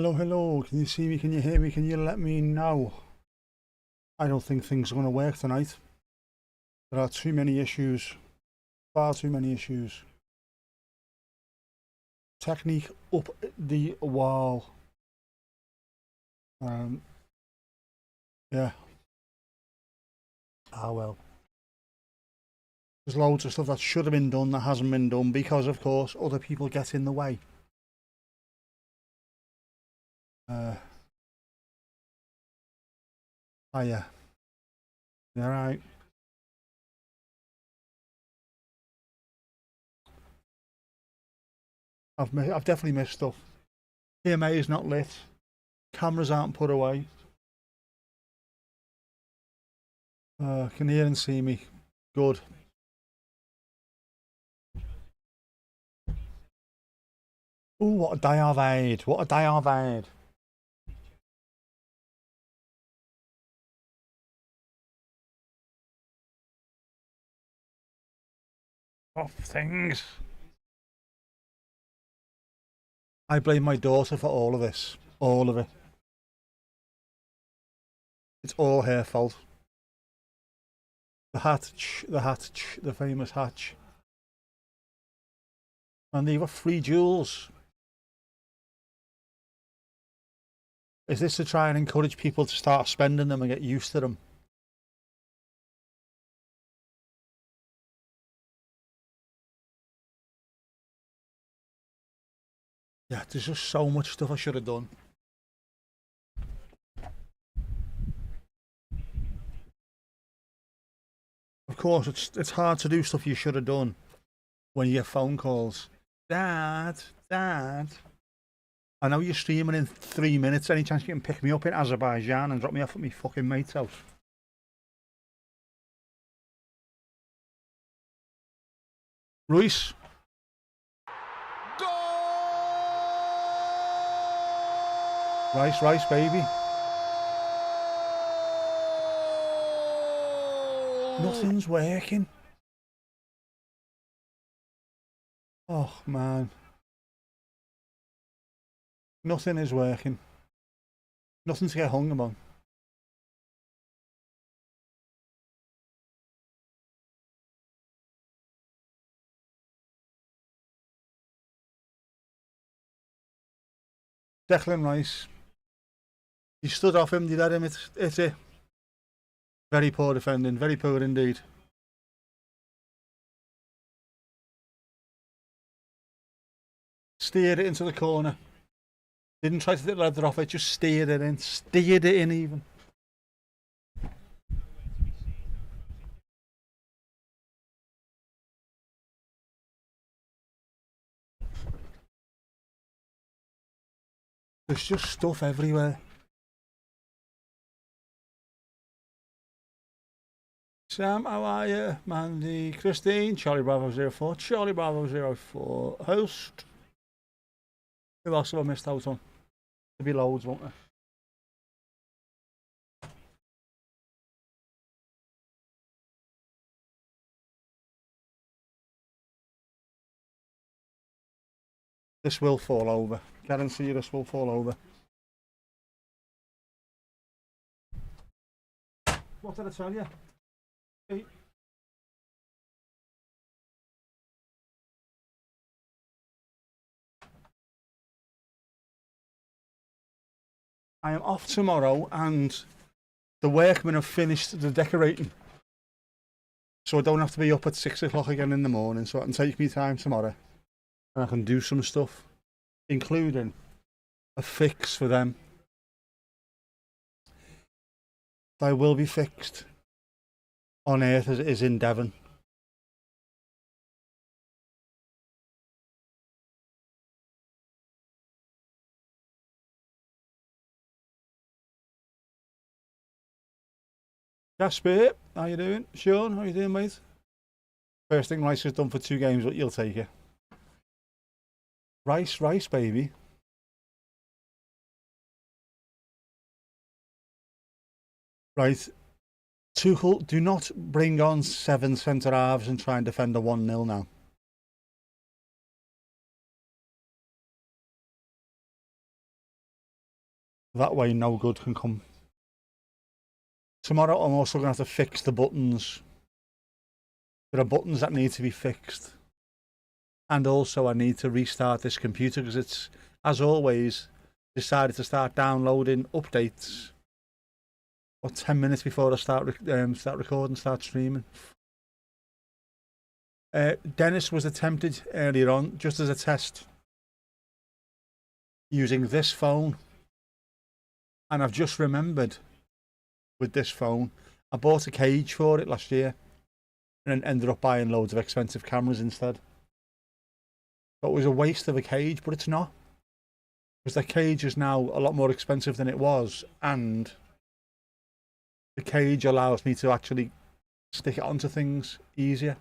Hello, hello. Can you see me? Can you hear me? Can you let me know? I don't think things are going to work tonight. There are too many issues. Far too many issues. Technique up the wall. Yeah. Ah, well. There's loads of stuff that should have been done that hasn't been done because, of course, other people get in the way. Yeah. All right. I've definitely missed stuff. PMA is not lit. Cameras aren't put away. Can hear and see me. Good. Oh, what a day I've had. What a day I've had. Of things. I blame my daughter for all of this. All of it. It's all her fault. The hatch, the famous hatch. And they got free jewels. Is this to try and encourage people to start spending them and get used to them? Yeah, there's just so much stuff I should have done. Of course, it's hard to do stuff you should have done when you get phone calls. Dad, Dad. I know you're streaming in 3 minutes. Any chance you can pick me up in Azerbaijan and drop me off at my fucking mate's house? Ruiz. Rice, rice, baby. Nothing's working. Oh, man. Nothing is working. Nothing to get hung on. Declan Rice. You stood off him, you let him, it's it. Very poor defending, very poor indeed. Steered it into the corner. Didn't try to get the leather off it, just steered it in. Steered it in even. There's just stuff everywhere. Sam, how are you? Mandy, Christine, Charlie Bravo 04, Charlie Bravo 04, host. Who else have I missed out on? There'll be loads, won't there? This will fall over. Guarantee you this will fall over. What did I tell you? Hey. I am off tomorrow and the workmen have finished the decorating. So I don't have to be up at 6 o'clock again in the morning, so I can take me time tomorrow. And I can do some stuff, including a fix for them. They will be fixed on Earth as it is in Devon. Jasper, how you doing? Sean, how you doing, mate? First thing Rice has done for 2 games, but you'll take it. Rice, rice, baby. Right. Tuchel, do not bring on 7 centre halves and try and defend a 1-0 now. That way no good can come. Tomorrow I'm also going to have to fix the buttons. There are buttons that need to be fixed. And also I need to restart this computer because it's, as always, decided to start downloading updates 10 minutes before I start recording, start streaming. Dennis was attempted earlier on, just as a test, using this phone. And I've just remembered, with this phone, I bought a cage for it last year and then ended up buying loads of expensive cameras instead. But it was a waste of a cage, but it's not. Because the cage is now a lot more expensive than it was, and the cage allows me to actually stick it onto things easier.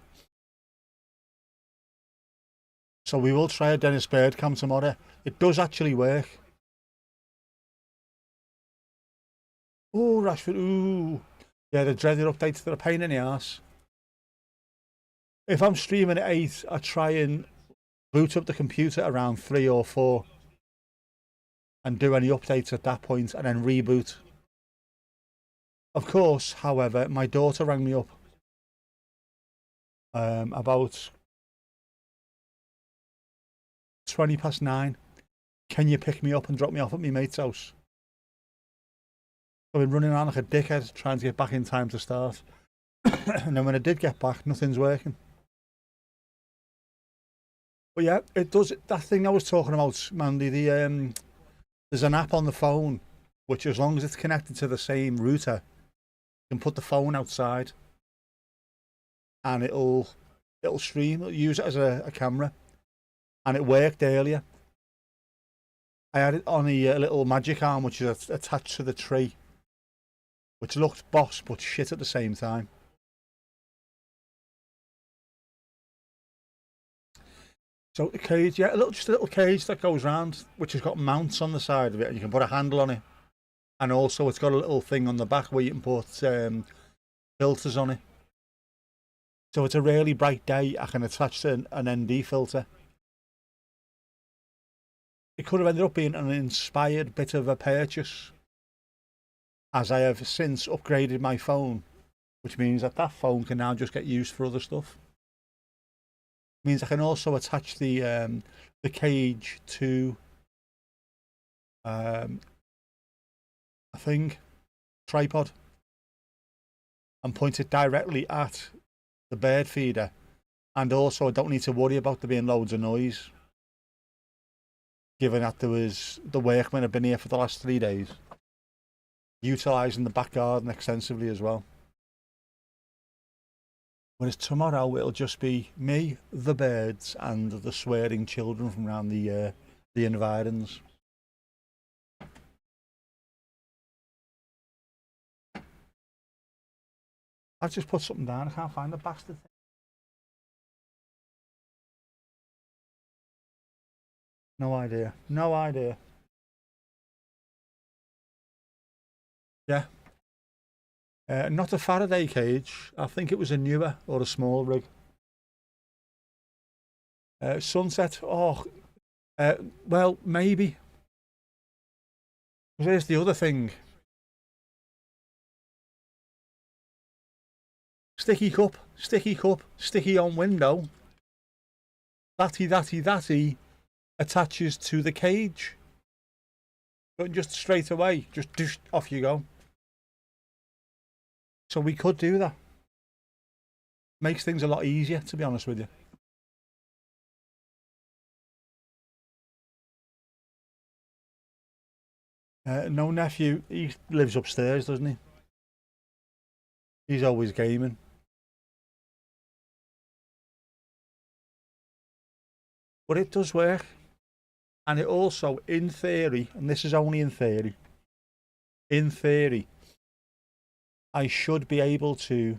So we will try a Dennis Bird cam tomorrow. It does actually work. Oh, Rashford, ooh. Yeah, the dreaded updates that are a pain in the arse. If I'm streaming at 8, I try and boot up the computer around 3 or 4 and do any updates at that point and then reboot. Of course, however, my daughter rang me up about 9:20. Can you pick me up and drop me off at my mate's house? I've been running around like a dickhead trying to get back in time to start. And then when I did get back, nothing's working. But yeah, it does. That thing I was talking about, Mandy, there's an app on the phone which, as long as it's connected to the same router, you can put the phone outside and it'll stream, it'll use it as a camera. And it worked earlier. I had it on a little magic arm which is attached to the tree, which looked boss but shit at the same time. So the cage, yeah, just a little cage that goes round, which has got mounts on the side of it, and you can put a handle on it. And also it's got a little thing on the back where you can put filters on it. So it's a really bright day, I can attach to an ND filter. It could have ended up being an inspired bit of a purchase, as I have since upgraded my phone, which means that phone can now just get used for other stuff. Means I can also attach the cage to a tripod and point it directly at the bird feeder, and also I don't need to worry about there being loads of noise, given that the workmen have been here for the last 3 days, utilising the back garden extensively as well. Whereas tomorrow it'll just be me, the birds, and the swearing children from around the environs. I've just put something down. I can't find the bastard thing. No idea. No idea. Yeah. Not a Faraday cage. I think it was a newer or a small rig. Sunset. Oh, well, maybe. Here's the other thing. Sticky cup, sticky on window. Thatty attaches to the cage. But just straight away, just off you go. So we could do that. Makes things a lot easier, to be honest with you. No nephew, he lives upstairs, doesn't he? He's always gaming. But it does work. And it also, in theory, and this is only in theory, I should be able to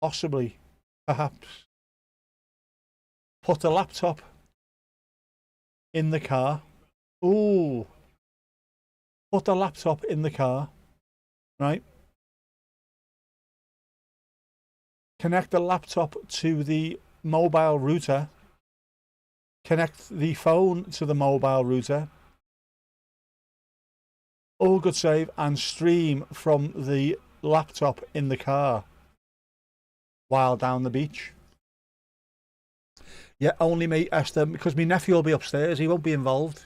possibly, perhaps, put a laptop in the car. Ooh. Put the laptop in the car, right? Connect the laptop to the mobile router. Connect the phone to the mobile router. All good save, and stream from the laptop in the car while down the beach. Yeah, only me, Esther, because my nephew will be upstairs. He won't be involved.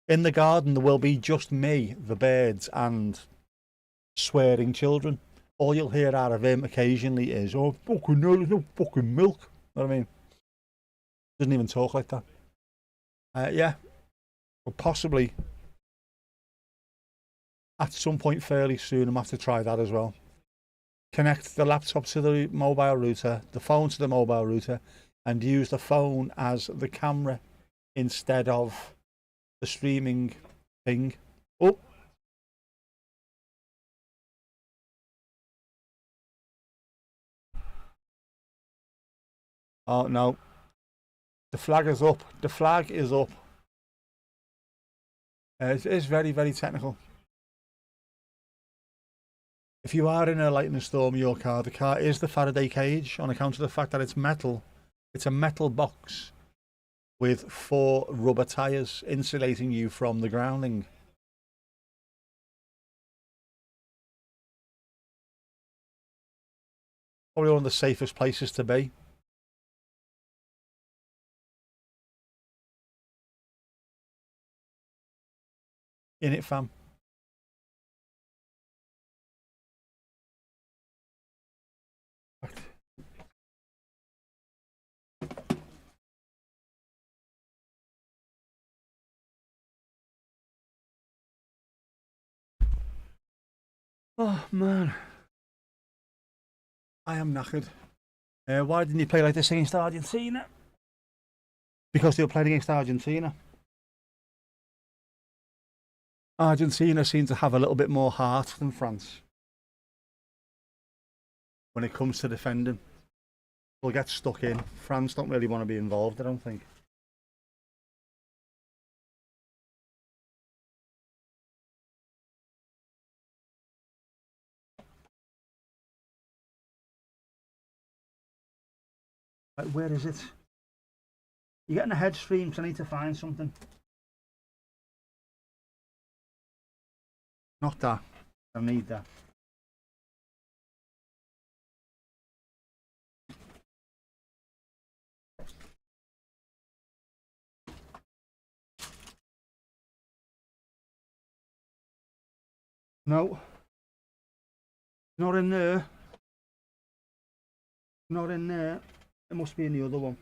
In the garden, there will be just me, the birds, and swearing children. All you'll hear out of him occasionally is, "Oh, fucking hell, there's no fucking milk." You know what I mean? Doesn't even talk like that. Yeah, but possibly at some point fairly soon, I'm going to have to try that as well. Connect the laptop to the mobile router, the phone to the mobile router, and use the phone as the camera instead of the streaming thing. Oh, oh no, the flag is up. The flag is up. It is very, very technical. If you are in a lightning storm, your car, the car is the Faraday cage on account of the fact that it's metal. It's a metal box with 4 rubber tyres insulating you from the grounding. Probably one of the safest places to be. In it, fam. Oh man, I am knackered. Why didn't you play like this against Argentina? Because they were playing against Argentina. Argentina seem to have a little bit more heart than France when it comes to defending. They'll get stuck in. France don't really want to be involved, I don't think. Like, where is it? You're getting a head stream, so I need to find something. Not that. I need that. No. Not in there. Not in there. It must be in the other one.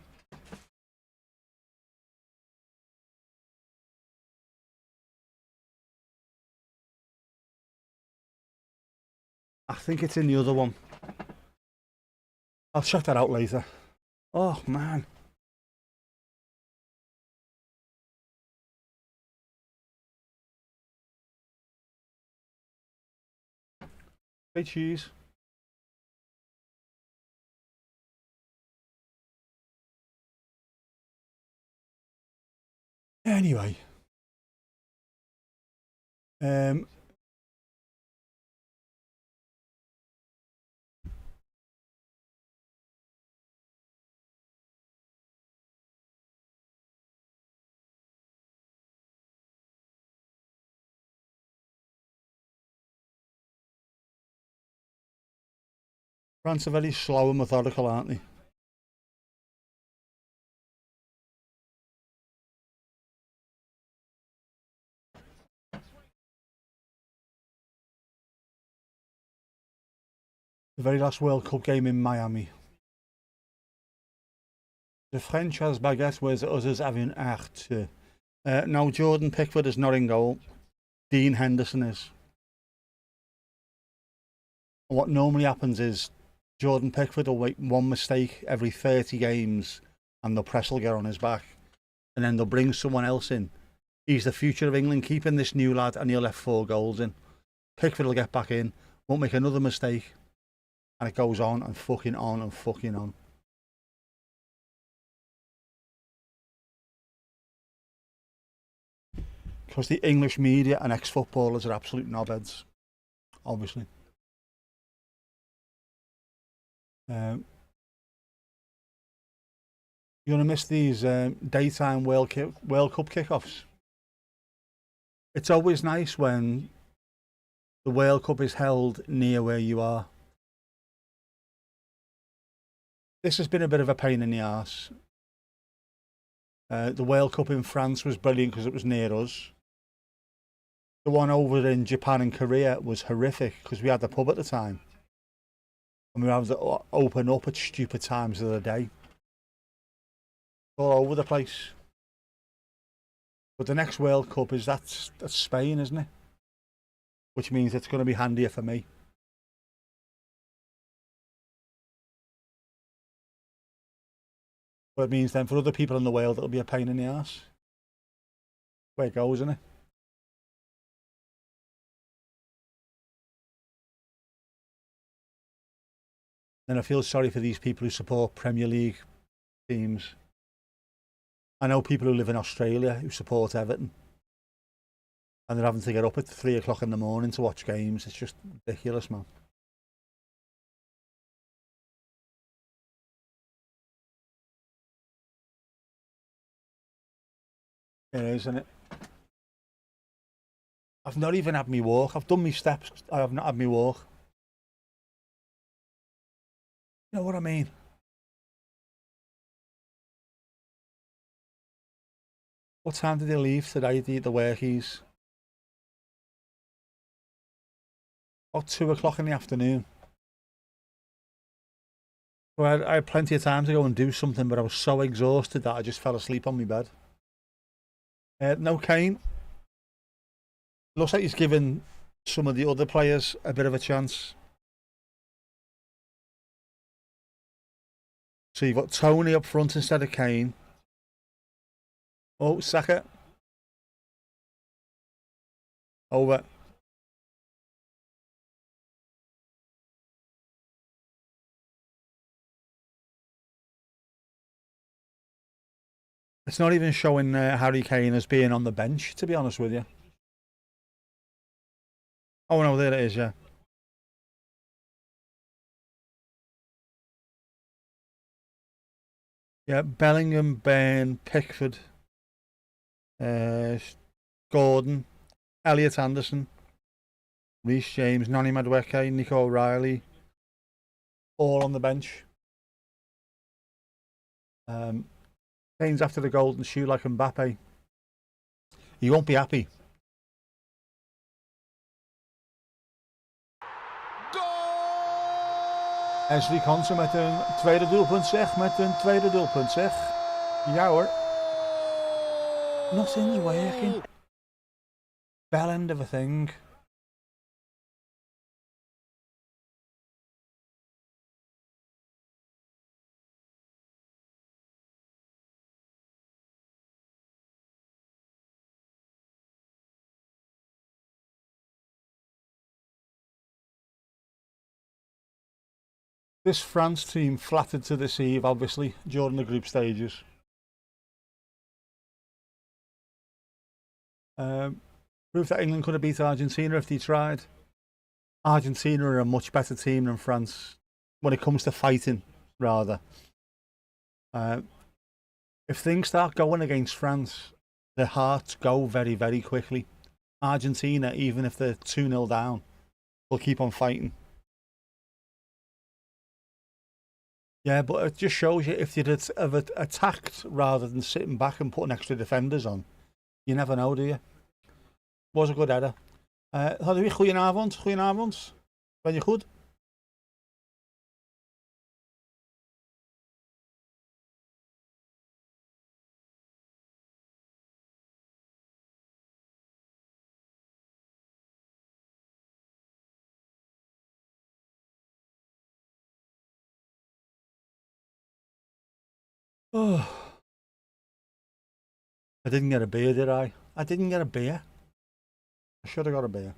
I think it's in the other one. I'll check that out later. Oh man. Hey, cheese. Anyway. Um, France are very slow and methodical, aren't they? The very last World Cup game in Miami. The French has baguette, whereas the others have an art. Now Jordan Pickford is not in goal. Dean Henderson is. What normally happens is Jordan Pickford will make one mistake every 30 games and the press will get on his back. And then they'll bring someone else in. He's the future of England, keeping this new lad, and he'll let 4 goals in. Pickford will get back in, won't make another mistake, and it goes on and fucking on and fucking on. Because the English media and ex-footballers are absolute knobheads, obviously. You're going to miss these daytime World Cup kickoffs. It's always nice when the World Cup is held near where you are. This has been a bit of a pain in the arse. The World Cup in France was brilliant because it was near us. The one over in Japan and Korea was horrific because we had the pub at the time. And we were having to open up at stupid times of the day. All over the place. But the next World Cup is that's Spain, isn't it? Which means it's going to be handier for me. But it means then for other people in the world it'll be a pain in the arse. Where it goes, isn't it? And I feel sorry for these people who support Premier League teams. I know people who live in Australia who support Everton. And they're having to get up at 3 o'clock in the morning to watch games. It's just ridiculous, man. It is, isn't it? I've not even had me walk. I've done my steps. I have not had me walk. You know what I mean? What time did they leave today, the workies? About 2 o'clock in the afternoon. Well, I had plenty of time to go and do something, but I was so exhausted that I just fell asleep on my bed. No Kane. Looks like he's given some of the other players a bit of a chance. So you've got Tony up front instead of Kane. Oh, Saka. Over. It's not even showing Harry Kane as being on the bench, to be honest with you. Oh no, there it is, yeah. Yeah, Bellingham, Burn, Pickford, Gordon, Elliot Anderson, Reece James, Noni Madueke, Nico O'Reilly, all on the bench. Kane's after the golden shoe like Mbappe. He won't be happy. Ashley Consen met een tweede doelpunt zeg, met een tweede doelpunt zeg. Ja hoor. Nothing's working. Bell end of a thing. This France team flattered to deceive, obviously, during the group stages. Proved that England could have beat Argentina if they tried. Argentina are a much better team than France when it comes to fighting, rather. If things start going against France, their hearts go very, very quickly. Argentina, even if they're 2-0 down, will keep on fighting. Yeah, but it just shows you if you'd have attacked rather than sitting back and putting extra defenders on. You never know, do you? Was a good header. Hadden we goedenavond. Goedenavond. Ben je goed? Oh. I didn't get a beer, did I? I didn't get a beer. I should have got a beer.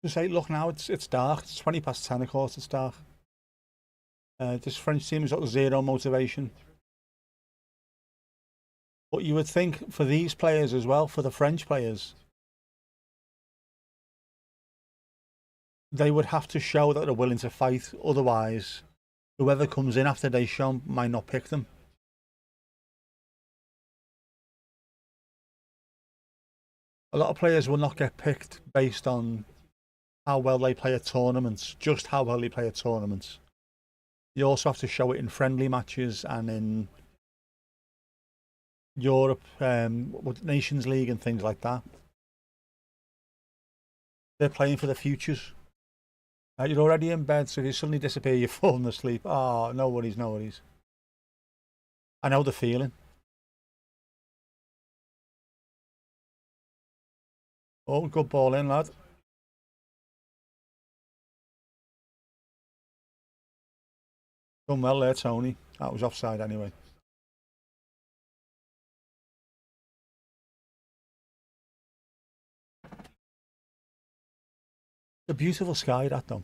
Just say, look now, it's dark. It's 20 past 10, of course, it's dark. This French team has got zero motivation. But you would think for these players as well, for the French players, they would have to show that they're willing to fight. Otherwise, whoever comes in after Deschamps might not pick them. A lot of players will not get picked based on how well they play at tournaments, just how well they play at tournaments. You also have to show it in friendly matches and in Europe, Nations League and things like that. They're playing for the futures. You're already in bed, so if you suddenly disappear, you're falling asleep. Oh, no worries, no worries. I know the feeling. Oh, good ball in, lad. Done well there, Tony. That was offside anyway. A beautiful sky, that though.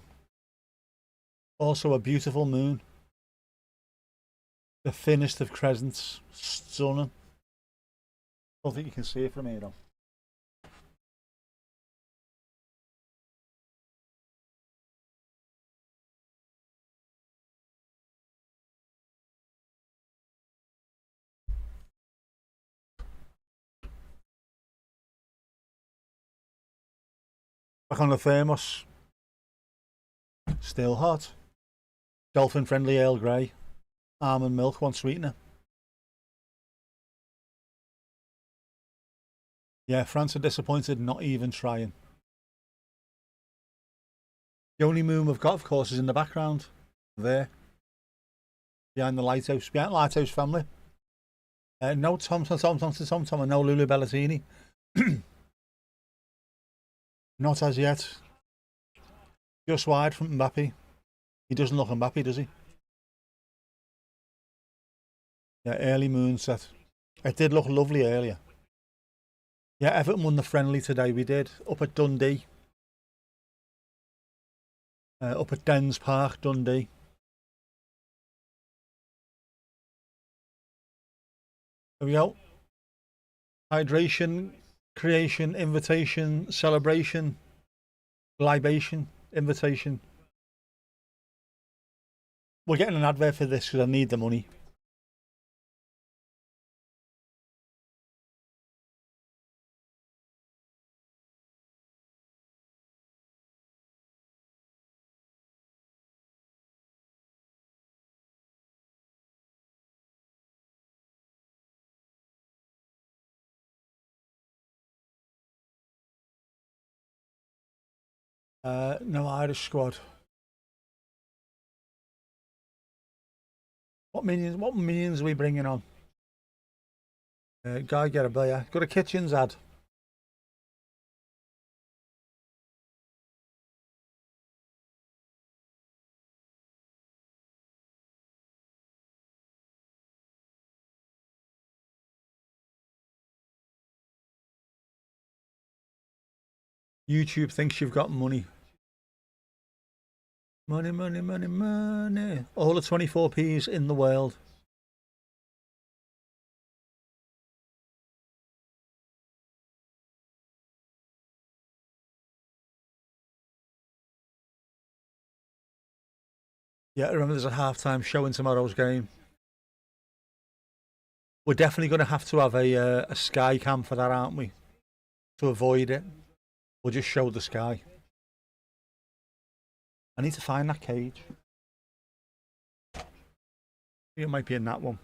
Also a beautiful moon. The thinnest of crescents. Stunning. Don't think you can see it from here though. Back on the thermos. Still hot. Dolphin friendly Earl Grey. Almond milk, one sweetener. Yeah, France are disappointed not even trying. The only moon we've got, of course, is in the background. There. Behind the lighthouse. Behind the lighthouse family. No Tom, and no Lulu Bellatini. Not as yet. Just wide from Mbappe. He doesn't look Mbappe, does he? Yeah, early moonset. It did look lovely earlier. Yeah, Everton won the friendly today. We did. Up at Dundee. Up at Dens Park, Dundee. There we go. Hydration, creation, invitation, celebration, libation, invitation. We're getting an advert for this because I need the money. No Irish squad. What minions are we bringing on? Guy get a beer. Got a kitchens ad. YouTube thinks you've got money. Money, money, money, money. All the 24p's in the world. Yeah, remember there's a halftime show in tomorrow's game. We're definitely going to have a sky cam for that, aren't we? To avoid it. We'll just show the sky. I need to find that cage. It might be in that one.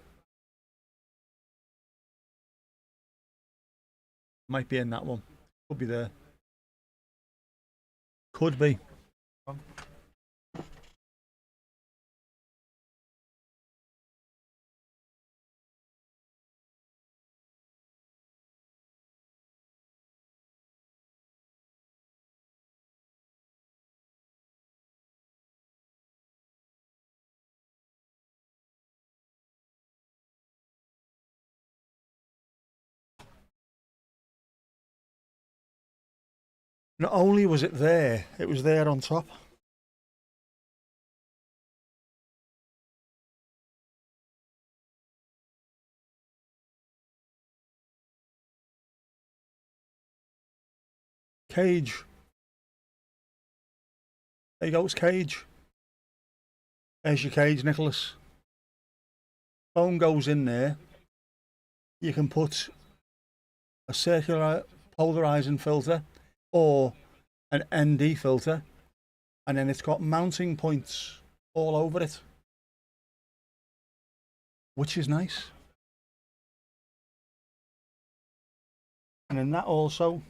Might be in that one. Could be there. Could be. Not only was it there, it was there on top. Cage. There you go, it's cage. There's your cage, Nicholas. Phone goes in there. You can put a circular polarizing filter or an ND filter, and then it's got mounting points all over it, which is nice. And then that also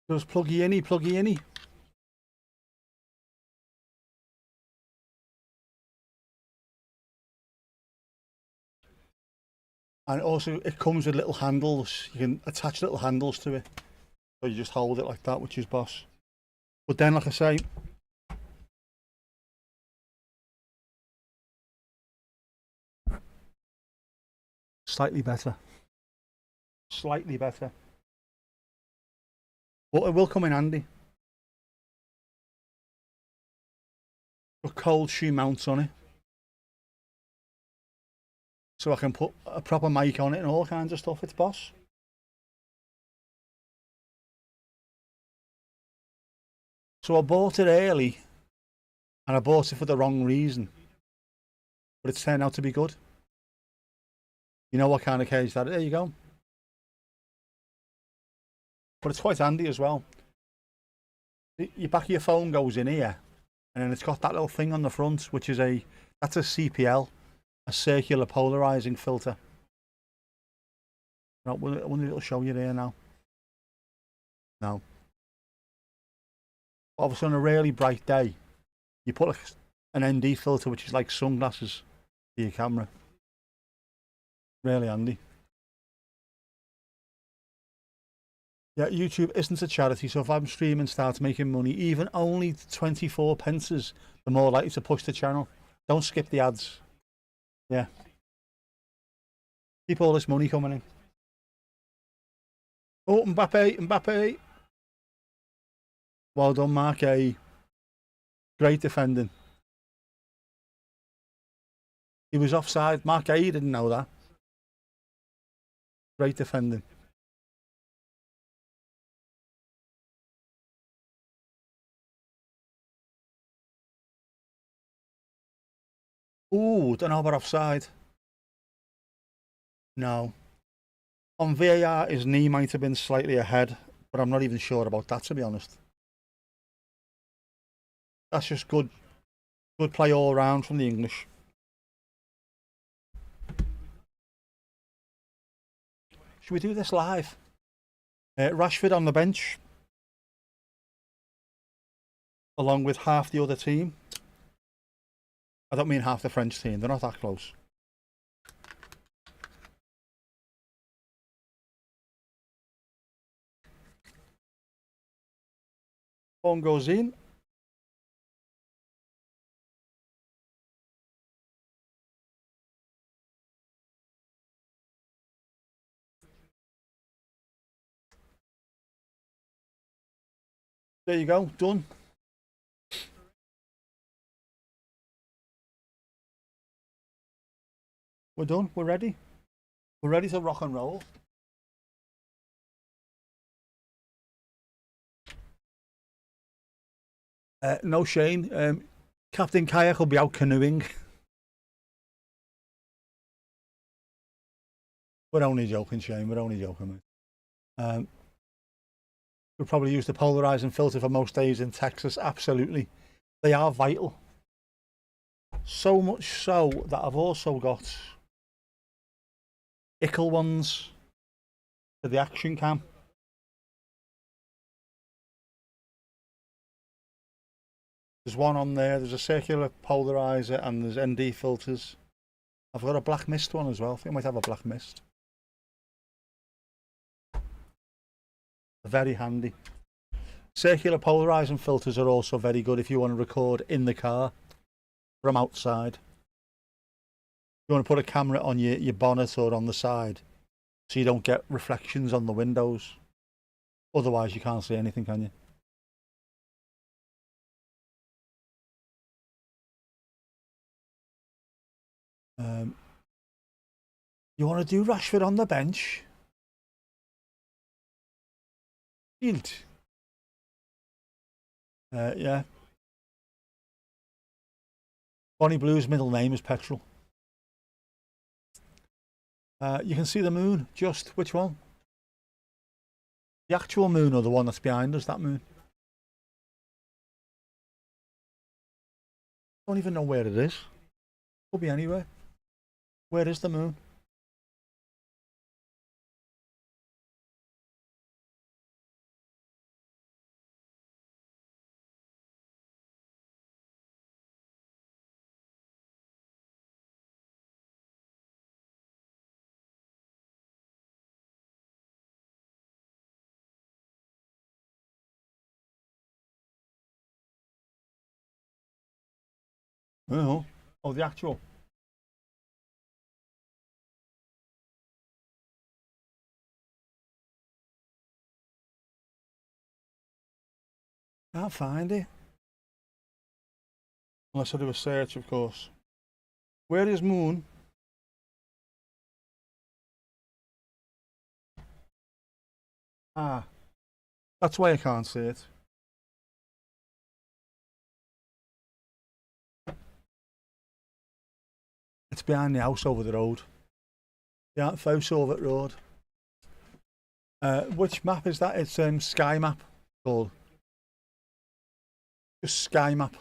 does pluggy inny. And also it comes with little handles. You can attach little handles to it. So you just hold it like that, which is boss. But then, like I say, slightly better. Slightly better. But it will come in handy. Got cold shoe mounts on it. So I can put a proper mic on it and all kinds of stuff. It's boss. So I bought it early, and I bought it for the wrong reason. But it's turned out to be good. You know what kind of cage that is? There you go. But it's quite handy as well. Your back of your phone goes in here, and then it's got that little thing on the front, which is that's a CPL, a circular polarizing filter. I wonder if it'll show you there now. No. Obviously, on a really bright day, you put an ND filter, which is like sunglasses, to your camera. Really handy. Yeah, YouTube isn't a charity, so if I'm streaming starts making money, even only 24 pences, the more likely to push the channel. Don't skip the ads. Yeah. Keep all this money coming in. Oh, Mbappe. Well done, Mark A. Great defending. He was offside. Mark A didn't know that. Great defending. Ooh, don't know about offside. No. On VAR, his knee might have been slightly ahead, but I'm not even sure about that, to be honest. That's just good play all round from the English. Should we do this live? Rashford on the bench, along with half the other team. I don't mean half the French team, they're not that close. One goes in. There you go, done. We're done, we're ready. We're ready to rock and roll. No Shane, Captain Kayak will be out canoeing. We're only joking, Shane, we're only joking, mate. We'll probably use the polarizing filter for most days in Texas, absolutely. They are vital. So much so that I've also got Ickle ones for the action cam. There's one on there, there's a circular polarizer and there's ND filters. I've got a black mist one as well. I think I might have a black mist. Very handy. Circular polarizing filters are also very good if you want to record in the car from outside. You want to put a camera on your bonnet or on the side so you don't get reflections on the windows. Otherwise you can't see anything, can you? You want to do Rashford on the bench? Field. Yeah. Bonnie Blue's middle name is Petrol. You can see the moon. Just which one? The actual moon or the one that's behind us? That moon. Don't even know where it is. Could be anywhere. Where is the moon? Oh, oh, the actual. Can't find it. Unless I do a search, of course. Where is moon? Ah, that's why I can't see it. It's behind the house over the road. Yeah, Fous over the road. Which map is that? It's Sky Map called. Just Sky Map.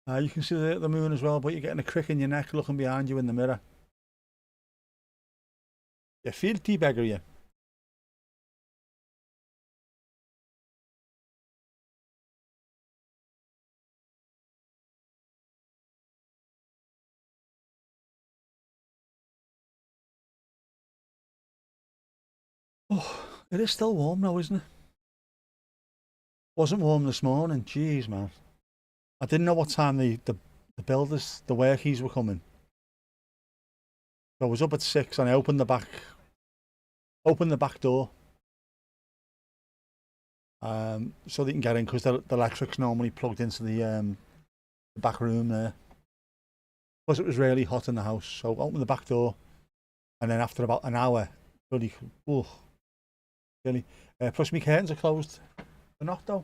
You can see the moon as well, but you're getting a crick in your neck looking behind you in the mirror. You filthy beggar, you. Oh, it is still warm now, isn't it? Wasn't warm this morning. Jeez, man. I didn't know what time the builders, the workies were coming. So I was up at 6 and I opened the back door. So they can get in because the electric's normally plugged into the back room there. Plus it was really hot in the house, so I opened the back door, and then after about an hour, really, oh, really. Plus my curtains are closed. They're not though.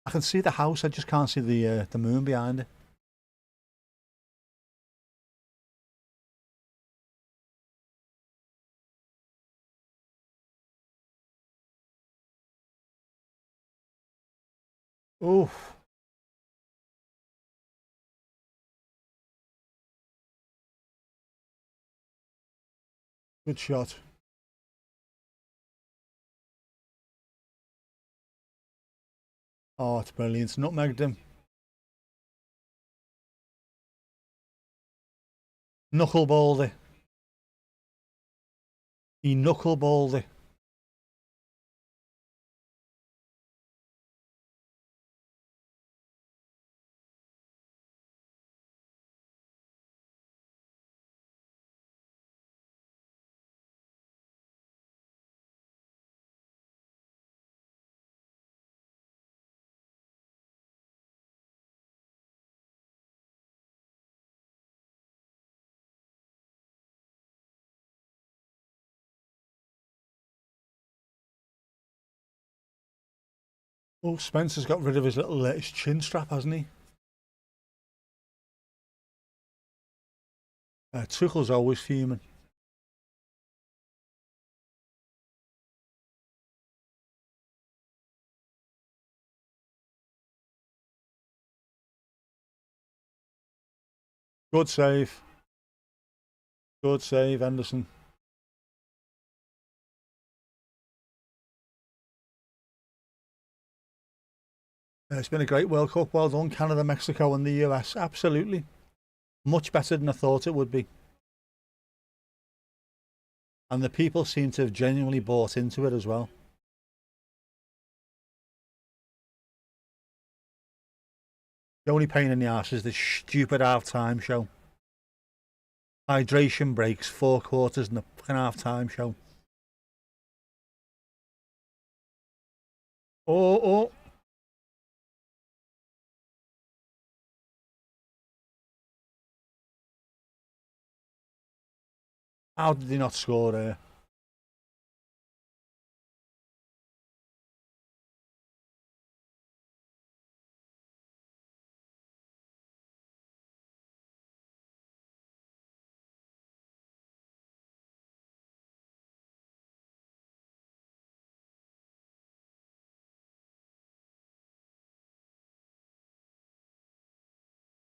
I can see the house, I just can't see the moon behind it. Oh, good shot. Oh, it's brilliant. Nutmegged him. Knuckleballed it. He knuckleballed it. Oh, Spencer's got rid of his chin strap, hasn't he? Tuchel's always fuming. Good save. Good save, Anderson. It's been a great World Cup. Well done, Canada, Mexico, and the US. Absolutely. Much better than I thought it would be. And the people seem to have genuinely bought into it as well. The only pain in the arse is this stupid half-time show. Hydration breaks, 4 quarters, and the fucking half-time show. Oh, oh. How did he not score there?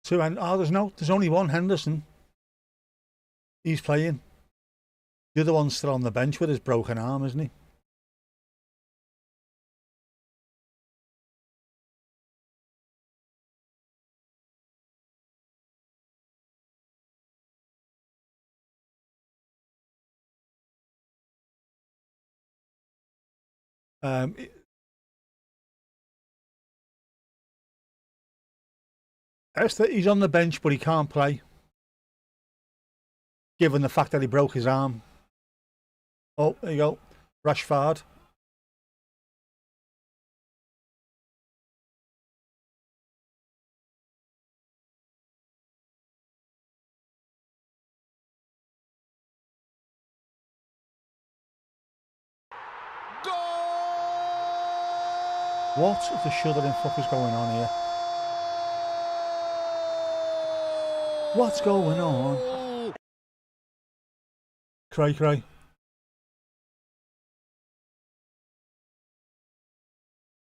There's only one Henderson. He's playing. The other one's still on the bench with his broken arm, isn't he? Um, he's on the bench, but he can't play, given the fact that he broke his arm. Oh, there you go. Rashford. What the shuddering fuck is going on here? What's going on? Cray.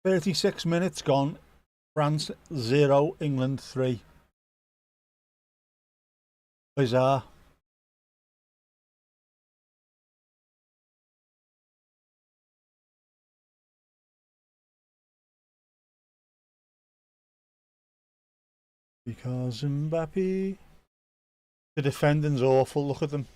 36 minutes gone. France 0, England 3. Bizarre. Because Mbappe. The defending's awful, look at them.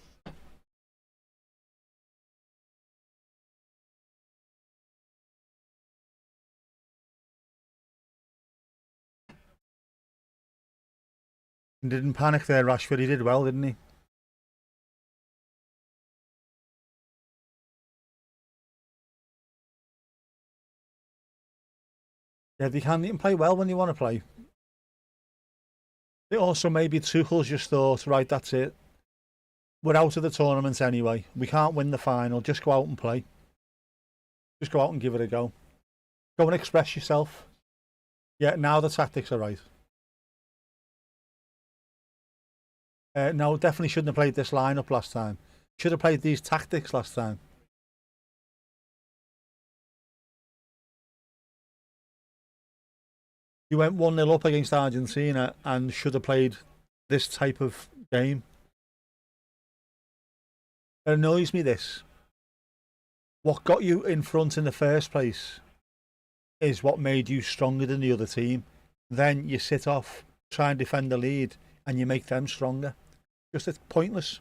He didn't panic there, Rashford. He did well, didn't he? Yeah, they can play well when you want to play. It also maybe Tuchel's just thought, right, that's it. We're out of the tournament anyway. We can't win the final. Just go out and play. Just go out and give it a go. Go and express yourself. Yeah, now the tactics are right. No, definitely shouldn't have played this lineup last time. Should have played these tactics last time. You went 1-0 up against Argentina and should have played this type of game. It annoys me this. What got you in front in the first place is what made you stronger than the other team. Then you sit off, try and defend the lead, and you make them stronger. Just it's pointless.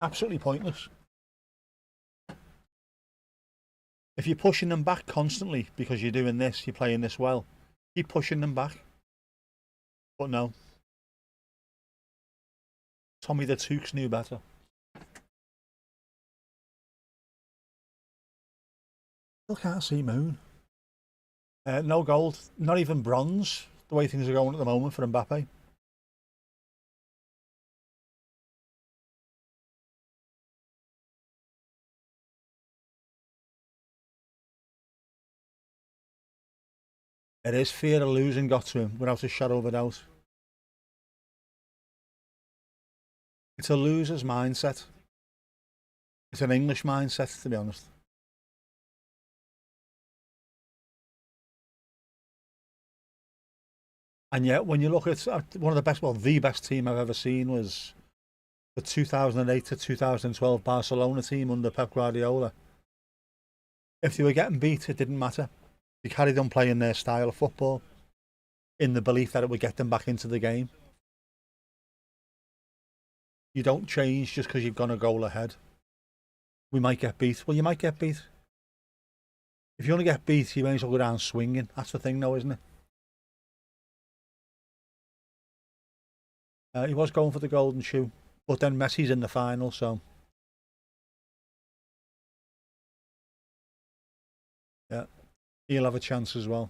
Absolutely pointless. If you're pushing them back constantly because you're doing this, you're playing this well, keep pushing them back. But no. Tommy the Tukes knew better. Still can't see Moon. No gold, not even bronze, the way things are going at the moment for Mbappe. It is fear of losing got to him, without a shadow of a doubt. It's a loser's mindset. It's an English mindset, to be honest. And yet, when you look at one of the best, well, the best team I've ever seen was the 2008 to 2012 Barcelona team under Pep Guardiola. If they were getting beat, it didn't matter. They carried on playing their style of football in the belief that it would get them back into the game. You don't change just because you've gone a goal ahead. We might get beat. Well, you might get beat. If you only get beat, you may as well go down swinging. That's the thing, though, isn't it? He was going for the golden shoe, but then Messi's in the final, so yeah, he'll have a chance as well.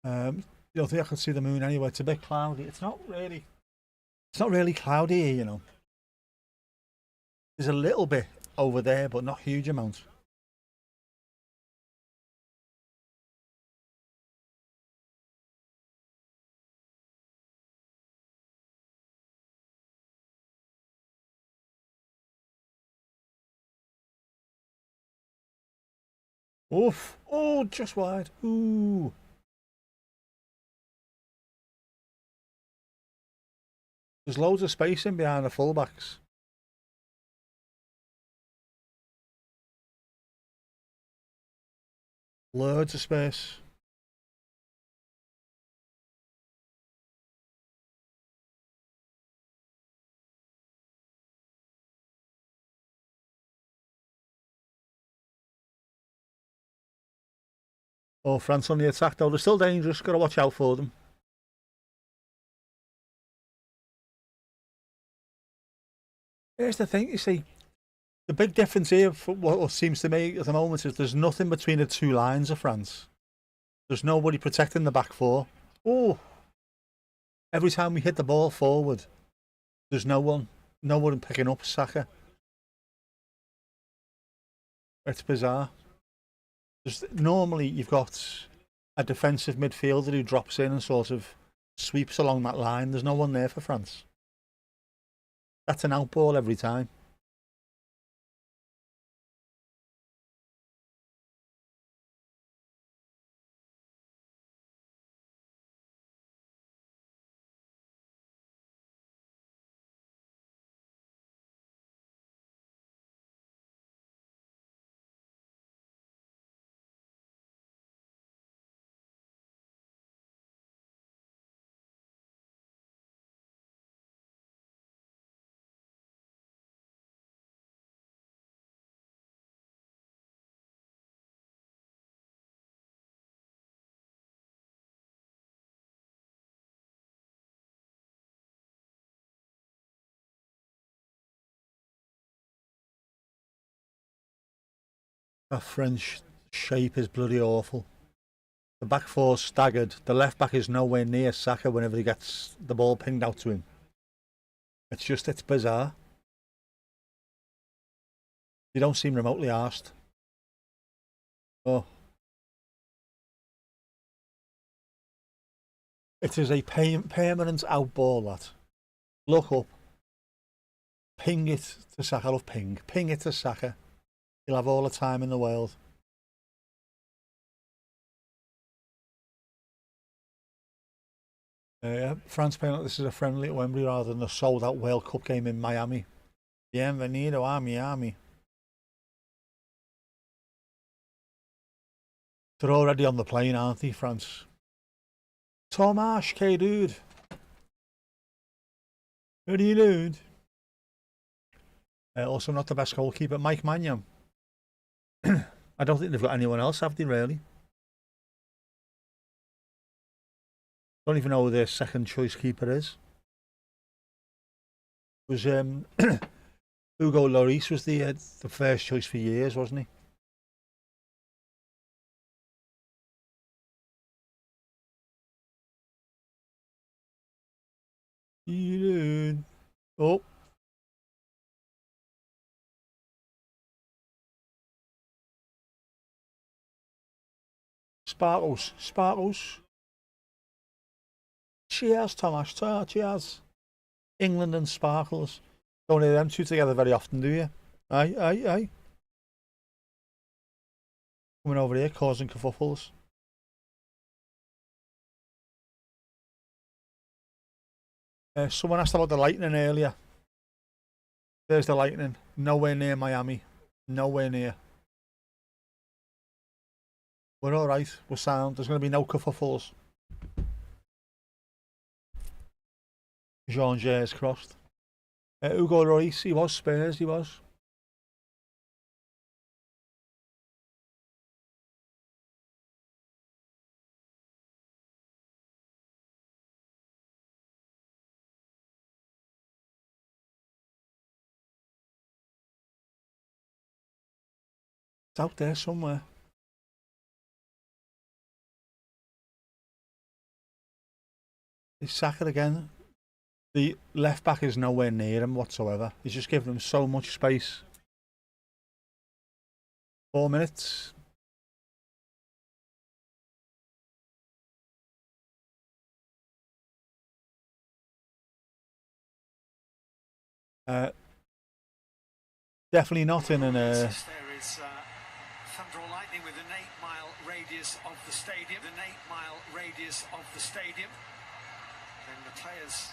You don't think I could see the moon anyway? It's a bit cloudy. It's not really. It's not really cloudy here, you know. There's a little bit over there, but not huge amounts. Oof. Oh, just wide. Ooh. There's loads of space in behind the fullbacks. Loads of space. Oh, France on the attack though. They're still dangerous. Got to watch out for them. Here's the thing, you see, the big difference here, for what seems to me at the moment, is there's nothing between the two lines of France. There's nobody protecting the back four. Oh, every time we hit the ball forward, there's no one picking up Saka. It's bizarre. Normally you've got a defensive midfielder who drops in and sort of sweeps along that line. There's no one there for France. That's an out ball every time. That French shape is bloody awful. The back four's staggered. The left back is nowhere near Saka whenever he gets the ball pinged out to him. It's bizarre. You don't seem remotely arsed. Oh. It is a permanent out ball, that. Look up. Ping it to Saka. I love ping. Ping it to Saka. He'll have all the time in the world. France playing like this is a friendly at Wembley rather than a sold-out World Cup game in Miami. Bienvenido a Miami. They're already on the plane, aren't they, France? Tomash, K-dude. What are you doing? Also not the best goalkeeper, Mike Maignan. I don't think they've got anyone else, have they, really? Don't even know who their second choice keeper is. It was Hugo Lloris was the first choice for years, wasn't he? Oh. Sparkles. Sparkles. Cheers, Thomas. Cheers. England and Sparkles. Don't hear them two together very often, do you? Aye, aye, aye. Coming over here causing kerfuffles. Someone asked about the lightning earlier. There's the lightning. Nowhere near Miami. Nowhere near. We're alright. We're sound. There's going to be no kerfuffles. Jean Jers crossed. Hugo Lloris, he was Spurs, he was. It's out there somewhere. He's Saka again. The left back is nowhere near him whatsoever. He's just giving him so much space. 4 minutes. Definitely not in an lightning with an 8-mile radius of the stadium. An 8-mile radius of the stadium. Then the players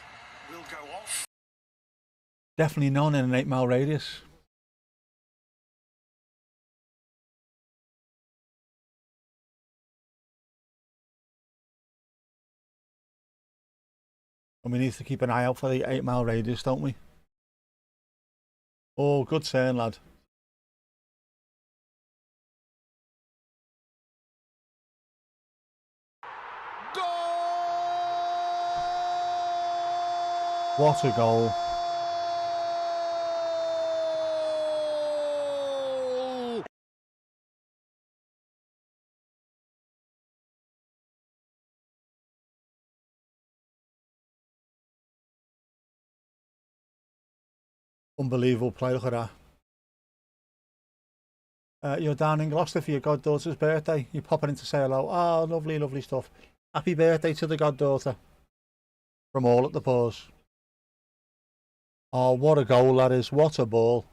will go off. Definitely none in an 8-mile radius. And we need to keep an eye out for the 8-mile radius, don't we? Oh, good turn, lad. Goal! What a goal. Unbelievable play, look at that. You're down in Gloucester for your goddaughter's birthday. You're popping in to say hello. Oh, lovely, lovely stuff. Happy birthday to the goddaughter. From all at the pause. Oh, what a goal that is. What a ball.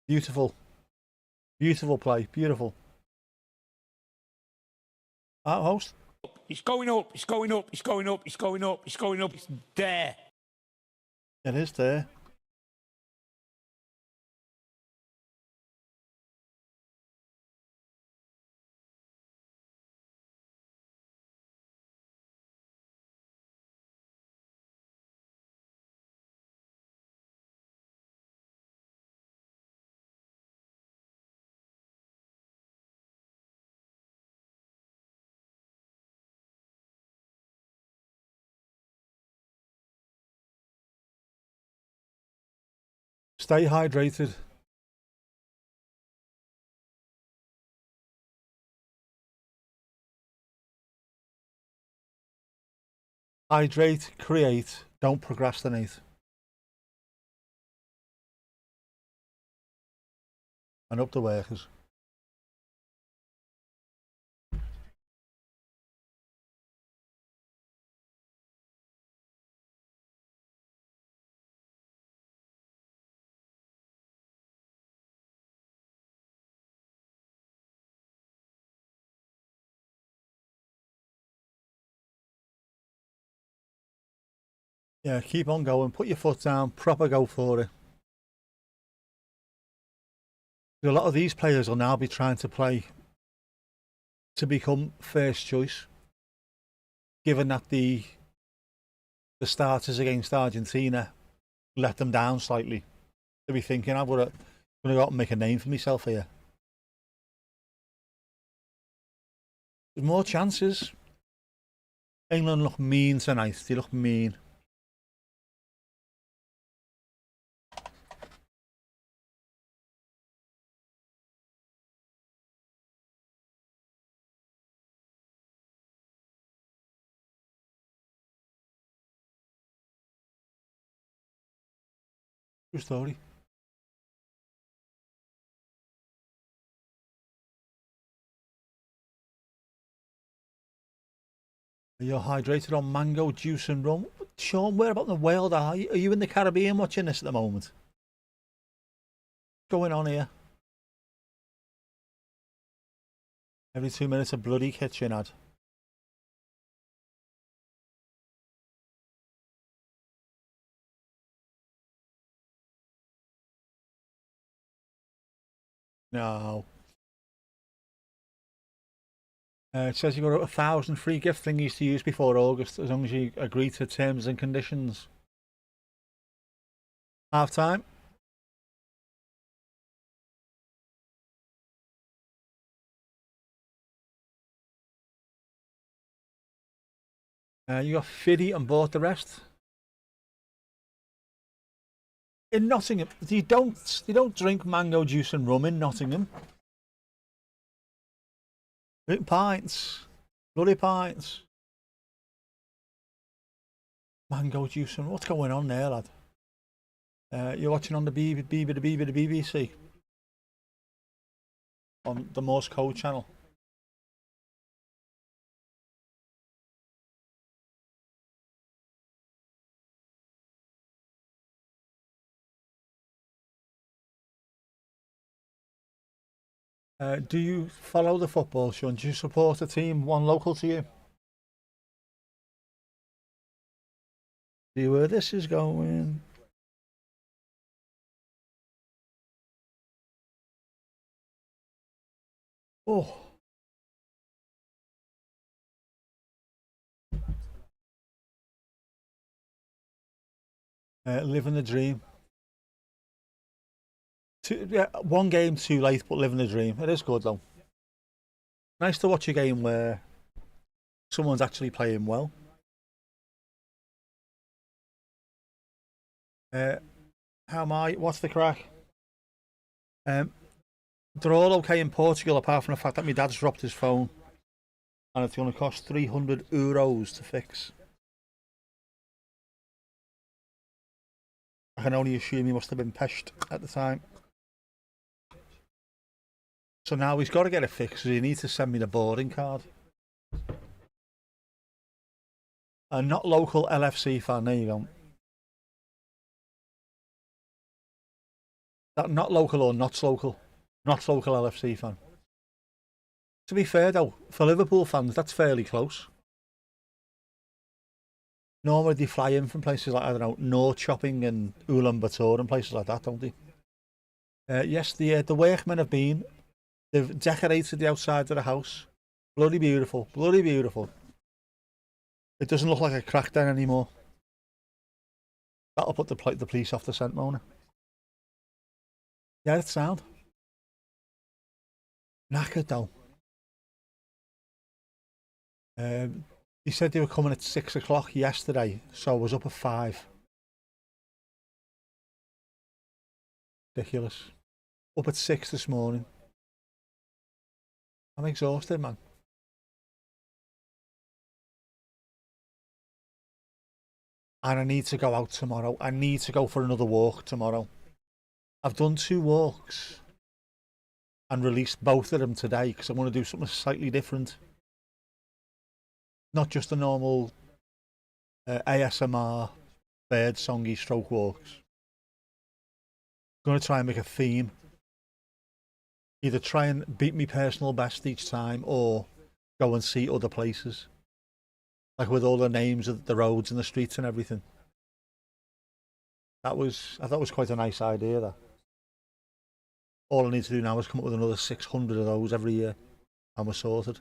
Beautiful. Beautiful play. Beautiful. Host? It's going up, it's going up, it's going up, it's going up, it's going up, it's there. It is there. Stay hydrated. Hydrate, create, don't procrastinate. And up the workers. Yeah, keep on going. Put your foot down. Proper go for it. A lot of these players will now be trying to play to become first choice, given that the starters against Argentina let them down slightly. They'll be thinking, I'm gonna go out and make a name for myself here. There's more chances. England look mean tonight. They look mean. True story. You're hydrated on mango juice and rum. Sean, where about in the world are you? Are you in the Caribbean watching this at the moment? What's going on here? Every 2 minutes a bloody kitchen ad. No. It says you've got 1,000 free gift thingies to use before August, as long as you agree to terms and conditions. Half time. You got Fiddy and bought the rest. In Nottingham, they don't drink mango juice and rum in Nottingham. Drink pints, bloody pints. Mango juice and what's going on there, lad? You're watching on the BBC on the Morse Code channel. Do you follow the football, Sean? Do you support a team, one local to you? See where this is going? Oh, living the dream. Yeah, one game too late, but living the dream. It is good though. Nice to watch a game where someone's actually playing well. Uh, how am I? What's the crack? Um, they're all okay in Portugal, apart from the fact that my dad's dropped his phone, and it's going to cost €300 to fix. I can only assume he must have been peshed at the time. So now he's got to get it fixed. So he needs to send me the boarding card. A not local LFC fan. There you go. That not local or not local. Not local LFC fan. To be fair though, for Liverpool fans, that's fairly close. Normally they fly in from places like, I don't know, North Shopping and Ulaanbaatar and places like that, don't they? Yes, the workmen have been. They've decorated the outside of the house. Bloody beautiful. Bloody beautiful. It doesn't look like a crack den anymore. That'll put the police off the scent, Mona. Yeah, it's sound. Knackered though. He said they were coming at 6 o'clock yesterday, so I was up at 5. Ridiculous. Up at 6 this morning. I'm exhausted, man. And I need to go out tomorrow. I need to go for another walk tomorrow. I've done 2 walks and released both of them today because I want to do something slightly different. Not just the normal ASMR bird songy stroke walks. I'm going to try and make a theme. Either try and beat me personal best each time or go and see other places. Like with all the names of the roads and the streets and everything. I thought it was quite a nice idea, that. All I need to do now is come up with another 600 of those every year and we're sorted.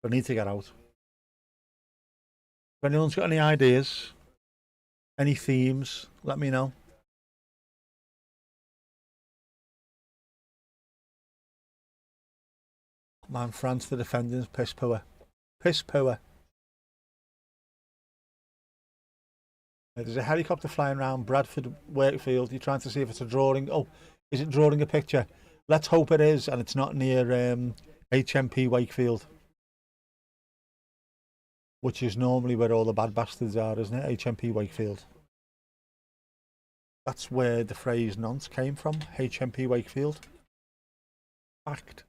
But I need to get out. If anyone's got any ideas, any themes, let me know. Man, France for defending's piss poor. Piss poor. There's a helicopter flying around Bradford Wakefield. You're trying to see if it's a drawing. Oh, is it drawing a picture? Let's hope it is, and it's not near HMP Wakefield, which is normally where all the bad bastards are, isn't it? HMP Wakefield. That's where the phrase nonce came from. HMP Wakefield. Fact.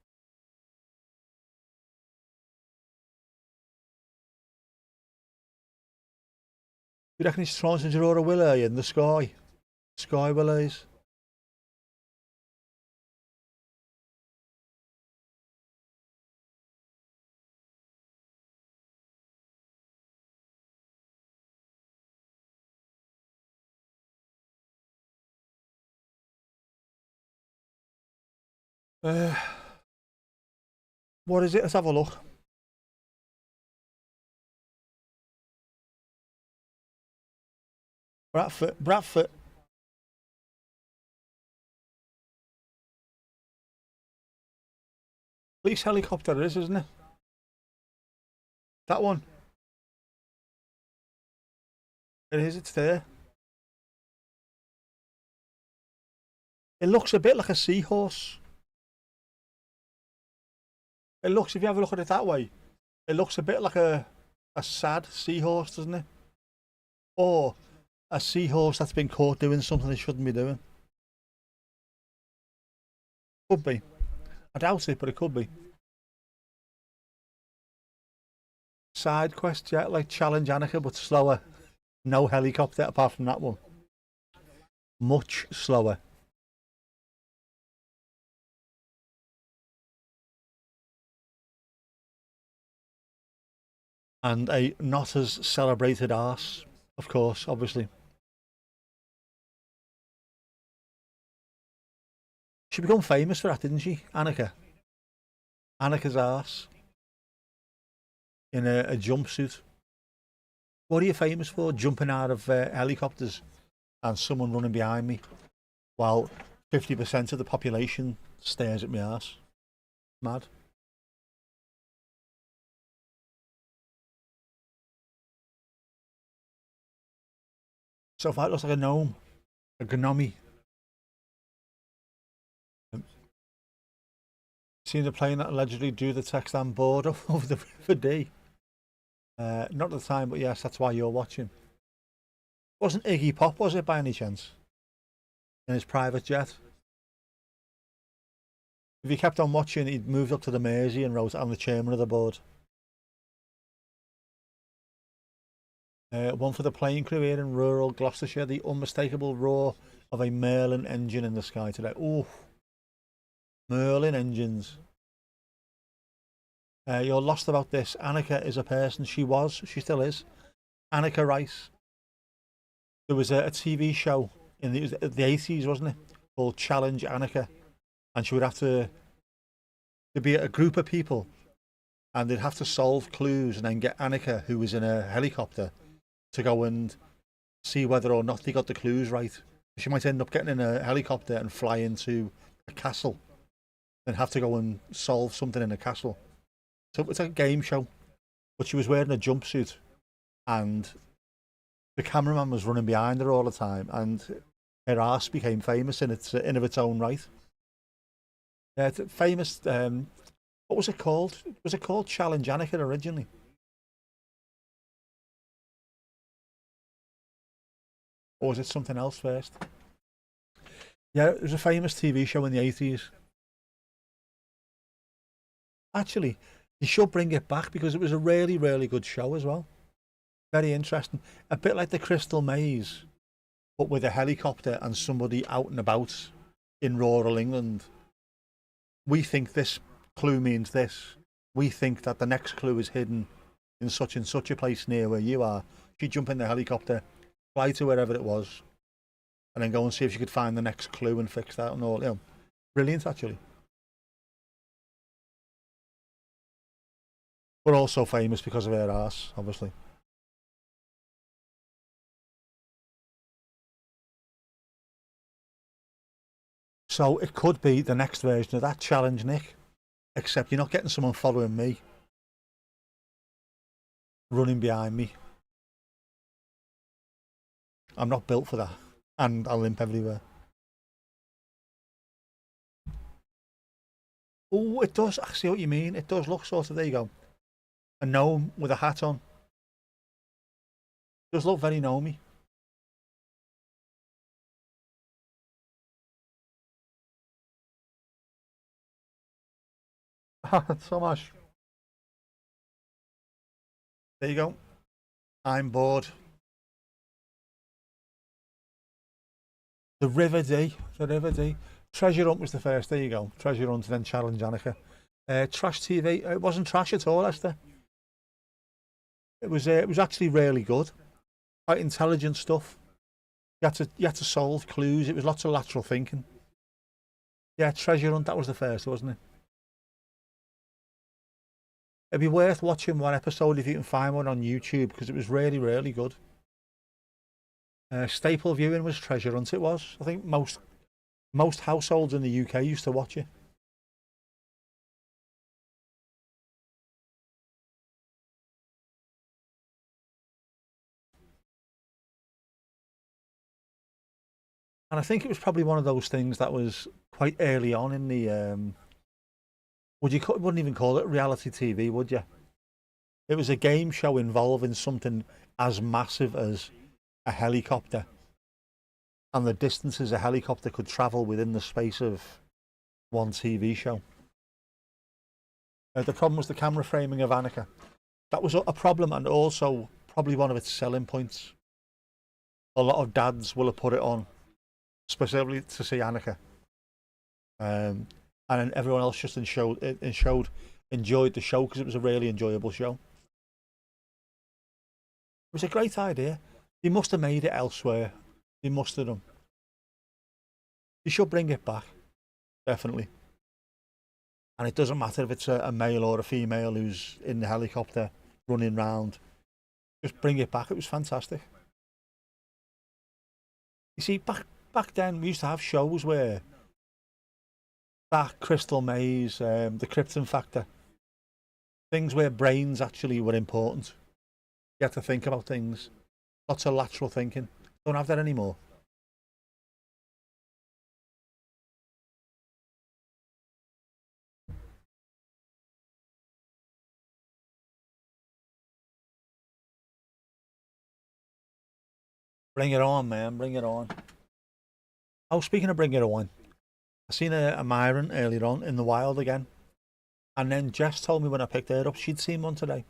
You reckon he's trying to draw a willow in the sky? Sky willows. What is it? Let's have a look. Bradford. Police helicopter it is, isn't it? That one. It is, it's there. It looks a bit like a seahorse. It looks, if you have a look at it that way, it looks a bit like a sad seahorse, doesn't it? Or a seahorse that's been caught doing something it shouldn't be doing. Could be. I doubt it, but it could be. Side quest, yeah, like Challenge Annika, but slower. No helicopter apart from that one. Much slower. And a not as celebrated arse, of course, obviously. She became famous for that, didn't she? Annika. Annika's arse in a jumpsuit. What are you famous for? Jumping out of helicopters and someone running behind me while 50% of the population stares at my arse. Mad. So if that looks like a gnome, a gnommy. Seen the plane that allegedly drew the text "I'm bored" over the River Dee. Not at the time, but yes, that's why you're watching. Wasn't Iggy Pop, was it, by any chance? In his private jet? If he kept on watching, he'd moved up to the Mersey and wrote, "I'm the chairman of the board." One for the plane crew here in rural Gloucestershire. The unmistakable roar of a Merlin engine in the sky today. Oh, Merlin engines. You're lost about this. Annika is a person. She still is. Annika Rice. There was a TV show in the 80s, wasn't it? Called Challenge Annika. And she would have to, there'd be a group of people and they'd have to solve clues and then get Annika, who was in a helicopter, to go and see whether or not they got the clues right. She might end up getting in a helicopter and fly into a castle and have to go and solve something in a castle. So it's like a game show, but she was wearing a jumpsuit and the cameraman was running behind her all the time and her arse became famous in its own right. Yeah, it's famous. What was it called? Was it called Challenge Annika originally? Or was it something else first? Yeah, it was a famous TV show in the 80s. Actually, you should bring it back because it was a really, really good show as well. Very interesting. A bit like the Crystal Maze, but with a helicopter and somebody out and about in rural England. We think this clue means this. We think that the next clue is hidden in such and such a place near where you are. She'd jump in the helicopter, fly to wherever it was, and then go and see if she could find the next clue and fix that and all. You know, brilliant, actually. But also famous because of her arse, obviously. So it could be the next version of that challenge, Nick. Except you're not getting someone following me, running behind me. I'm not built for that. And I'll limp everywhere. Oh, it does. I see what you mean. It does look sort of, there you go. A gnome with a hat on. Does look very gnomey. So much. There you go. I'm bored. The River Dee. The River Dee. Treasure Hunt was the first. There you go. Treasure Hunt and then Challenge Annika. Trash TV. It wasn't trash at all, Esther. It was actually really good. Quite intelligent stuff. You had to solve clues. It was lots of lateral thinking. Yeah, Treasure Hunt. That was the first, wasn't it? It'd be worth watching one episode if you can find one on YouTube because it was really, really good. Staple viewing was Treasure Hunt. It was. I think most households in the UK used to watch it. And I think it was probably one of those things that was quite early on in the. Wouldn't even call it reality TV, would you? It was a game show involving something as massive as a helicopter and the distances a helicopter could travel within the space of one TV show. The problem was the camera framing of Annika. That was a problem and also probably one of its selling points. A lot of dads will have put it on specifically to see Annika. And then everyone else just enjoyed the show because it was a really enjoyable show. was a great idea. They must have made it elsewhere. They must have done. You should bring it back, definitely. And it doesn't matter if it's a male or a female who's in the helicopter running round. Just bring it back. It was fantastic. You see, back then we used to have shows where that Crystal Maze, the Krypton Factor, things where brains actually were important. You had to think about things. Lots of lateral thinking. Don't have that anymore. Bring it on, man. Bring it on. Oh, speaking of bring it on, I seen a Myron earlier on in the wild again. And then Jess told me when I picked her up, she'd seen one today.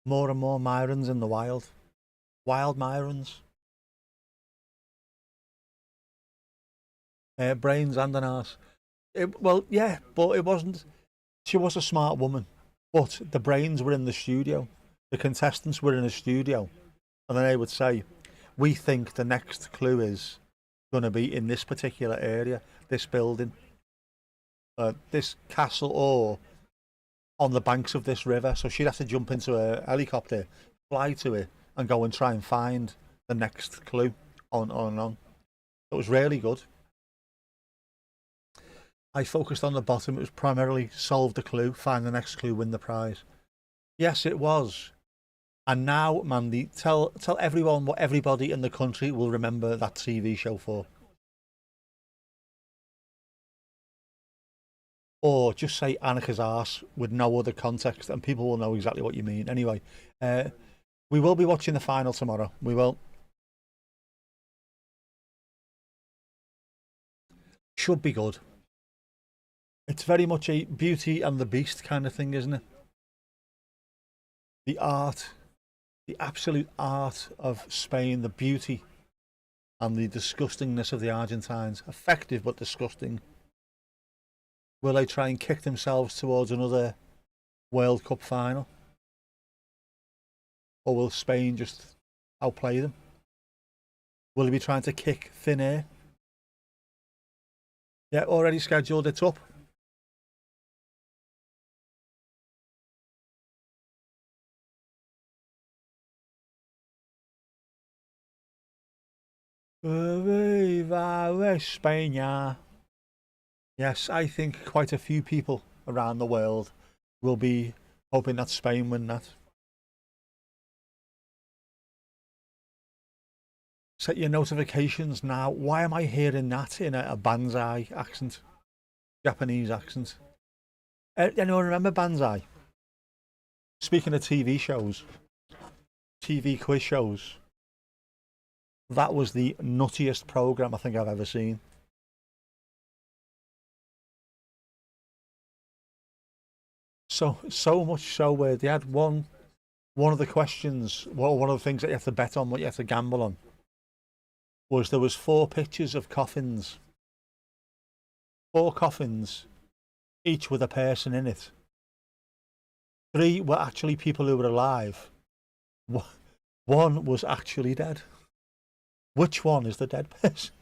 More and more Myrons in the wild. Wild Myrons. Brains and an arse. Well, yeah, but it wasn't. She was a smart woman. But the brains were in the studio. The contestants were in the studio. And then they would say, we think the next clue is going to be in this particular area, this building, this castle, or on the banks of this river. So she'd have to jump into a helicopter, fly to it, and go and try and find the next clue on and on. It was really good. I focused on the bottom. It was primarily solve the clue, find the next clue, win the prize. Yes, it was. And now, Mandy, tell everyone what everybody in the country will remember that TV show for. Or just say Annika's arse with no other context and people will know exactly what you mean. Anyway, we will be watching the final tomorrow. We will. Should be good. It's very much a Beauty and the Beast kind of thing, isn't it? The art, the absolute art of Spain, the beauty and the disgustingness of the Argentines. Effective but disgusting. Will they try and kick themselves towards another World Cup final? Or will Spain just outplay them? Will they be trying to kick thin air? Yeah, already scheduled. It's up. Viva España. Yes, I think quite a few people around the world will be hoping that Spain win that. Set your notifications now. Why am I hearing that in a Banzai accent? Japanese accent. Anyone remember Banzai? Speaking of TV shows, TV quiz shows, that was the nuttiest program I think I've ever seen. So much so where they had one of the questions, well, one of the things that you have to bet on, what you have to gamble on, was there was 4 pictures of coffins. 4 coffins, each with a person in it. 3 were actually people who were alive. 1 was actually dead. Which one is the dead person?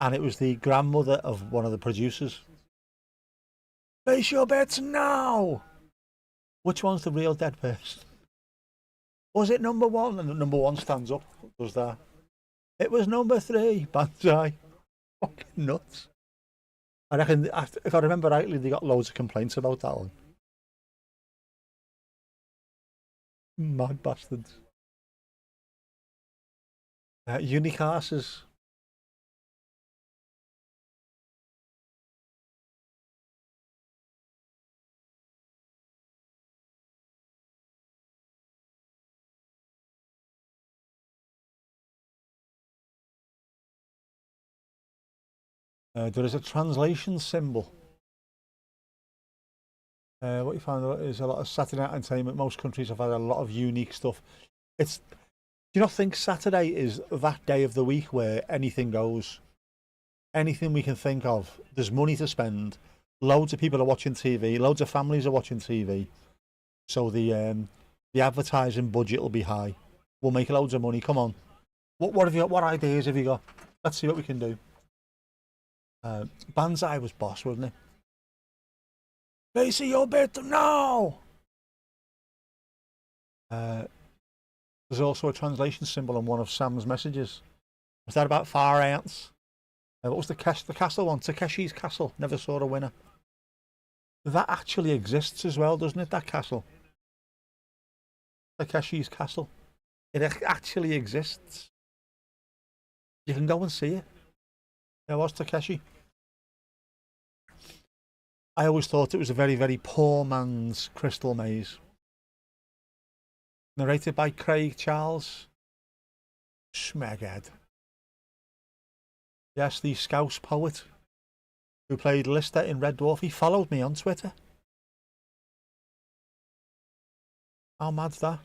And it was the grandmother of one of the producers. Place your bets now! Which one's the real dead person? Was it number 1? And number 1 stands up, does that. It was number 3, Banzai. Fucking nuts. I reckon, if I remember rightly, they got loads of complaints about that one. Mad bastards. Unique asses. There is a translation symbol. What you find is a lot of Saturday night entertainment. Most countries have had a lot of unique stuff. Do you not think Saturday is that day of the week where anything goes? Anything we can think of. There's money to spend. Loads of people are watching TV. Loads of families are watching TV. So the The advertising budget will be high. We'll make loads of money. Come on. What have you got? What ideas have you got? Let's see what we can do. Banzai was boss, wasn't it? Macy, you're better now. There's also a translation symbol on one of Sam's messages. Was that about far ants? What was the castle one? Takeshi's Castle. Never saw a winner. That actually exists as well, doesn't it? That castle. Takeshi's Castle. It actually exists. You can go and see it. There was Takeshi. I always thought it was a very, very poor man's Crystal Maze. Narrated by Craig Charles. Smeghead. Yes, the Scouse poet who played Lister in Red Dwarf. He followed me on Twitter. How mad's that?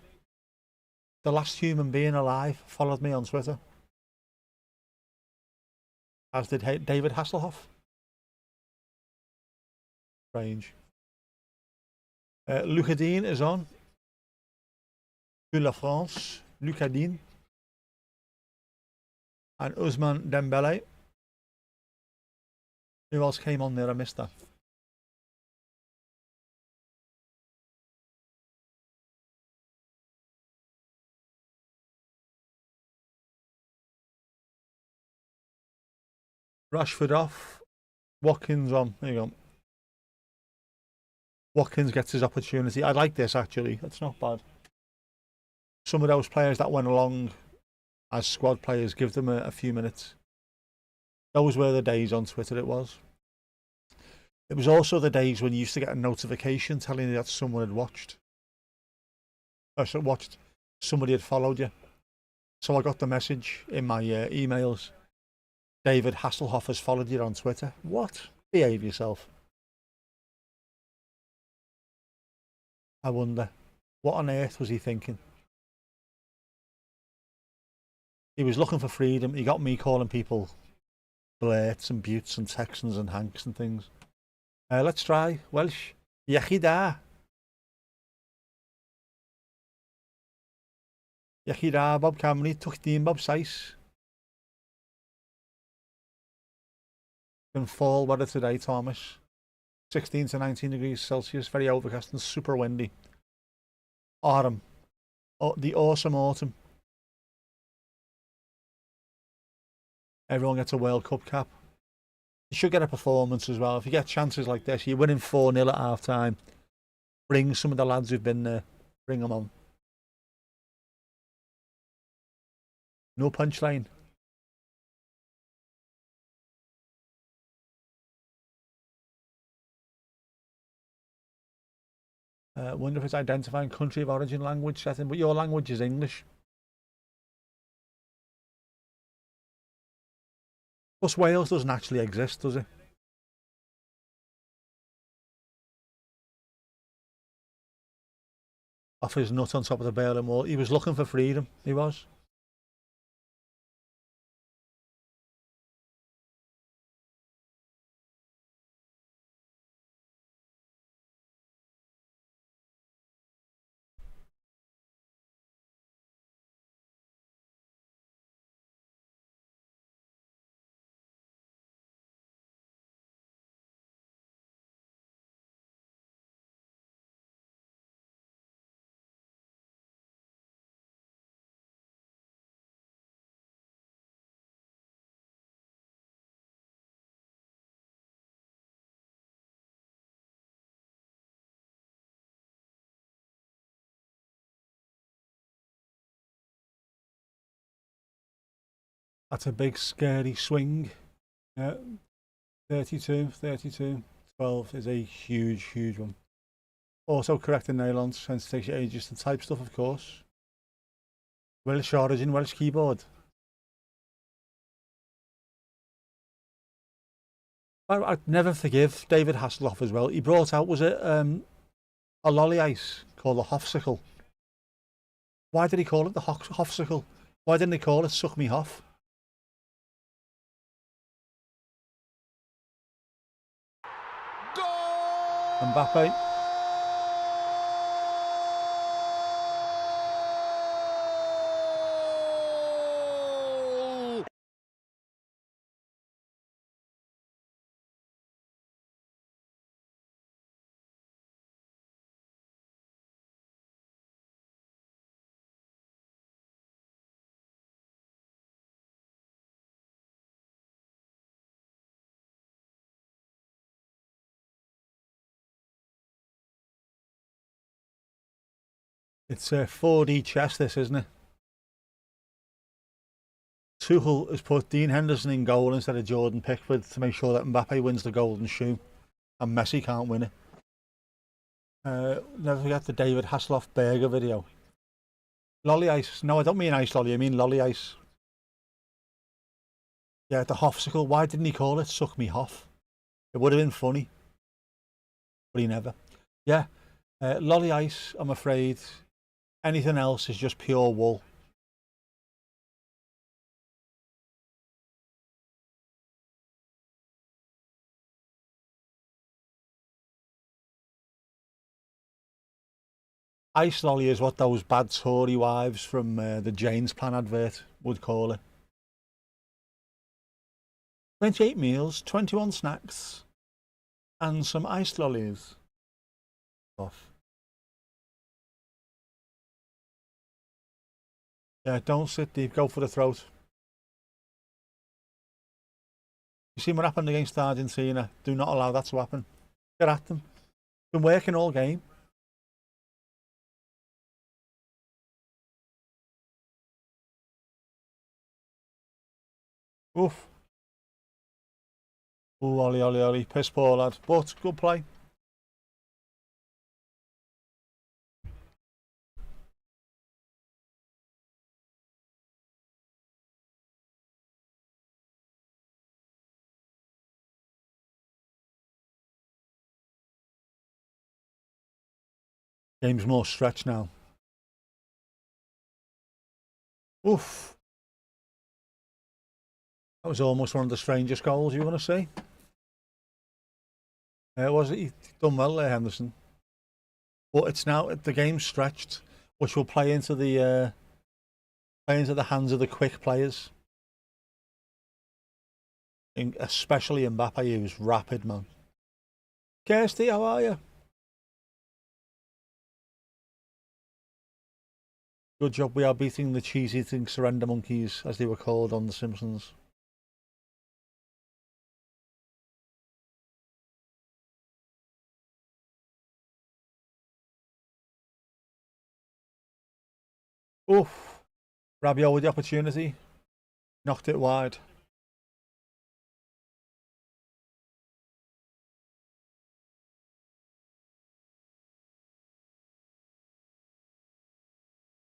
The last human being alive followed me on Twitter. As did David Hasselhoff. Strange. Lucadine is on. De la France. Lucadine. And Ousmane Dembele. Who else came on there? I missed that. Rashford off. Watkins on. There you go. Watkins gets his opportunity. I like this actually. It's not bad. Some of those players that went along as squad players, give them a few minutes. Those were the days on Twitter, it was. It was also the days when you used to get a notification telling you that someone had watched. Somebody had followed you. So I got the message in my emails. David Hasselhoff has followed you on Twitter. What? Behave yourself. I wonder, what on earth was he thinking? He was looking for freedom. He got me calling people Blurts and Buttes and Texans and Hanks and things. Let's try Welsh. Iechyd da. Iechyd da, Bob Camry. Tuch dyn Bob Sais. Can fall weather today, Thomas. 16 to 19 degrees Celsius. Very overcast and super windy. Autumn. Oh, the awesome autumn. Everyone gets a World Cup cap. You should get a performance as well. If you get chances like this, you're winning 4-0 at half time. Bring some of the lads who've been there. Bring them on. No punchline. Wonder if it's identifying country of origin language setting, but your language is English. Plus Wales doesn't actually exist, does it? Off his nut on top of the Berlin Wall. He was looking for freedom, he was. That's a big scary swing. 32, 12 is a huge one. Also correct in Nederlands, since it takes you ages to type stuff, of course. Welsh origin, Welsh keyboard. I'd never forgive David Hasselhoff as well. He brought out, was it a lolly ice called the Hofsicle? Why did he call it the Hofsicle? Why didn't he call it Suck Me Hoff? Mbappe. It's a 4D chess, this, isn't it? Tuchel has put Dean Henderson in goal instead of Jordan Pickford to make sure that Mbappe wins the golden shoe and Messi can't win it. Never forget the David Hasselhoff burger video. Lolly ice. No, I don't mean ice lolly, I mean lolly ice. Yeah, the Hoffsicle. Why didn't he call it Suck Me Hoff? It would have been funny. But he never. Yeah, lolly ice, I'm afraid. Anything else is just pure wool. Ice lolly is what those bad Tory wives from the Jane's Plan advert would call it. 28 meals, 21 snacks, and some ice lollies. Off. Yeah, don't sit deep, go for the throat. You see what happened against Argentina? Do not allow that to happen. Get at them. Been working all game. Oof. Ooh, Ollie, Ollie, Ollie. Piss poor lad. But good play. Game's more stretched now. Oof. That was almost one of the strangest goals you want to see. Was it? He done well there, Henderson. But it's now the game's stretched, which will play into the hands of the quick players, especially Mbappe, who's rapid, man. Kirsty, how are you? Good job. We are beating the cheese-eating surrender monkeys, as they were called on The Simpsons. Oof. Rabiot with the opportunity. Knocked it wide.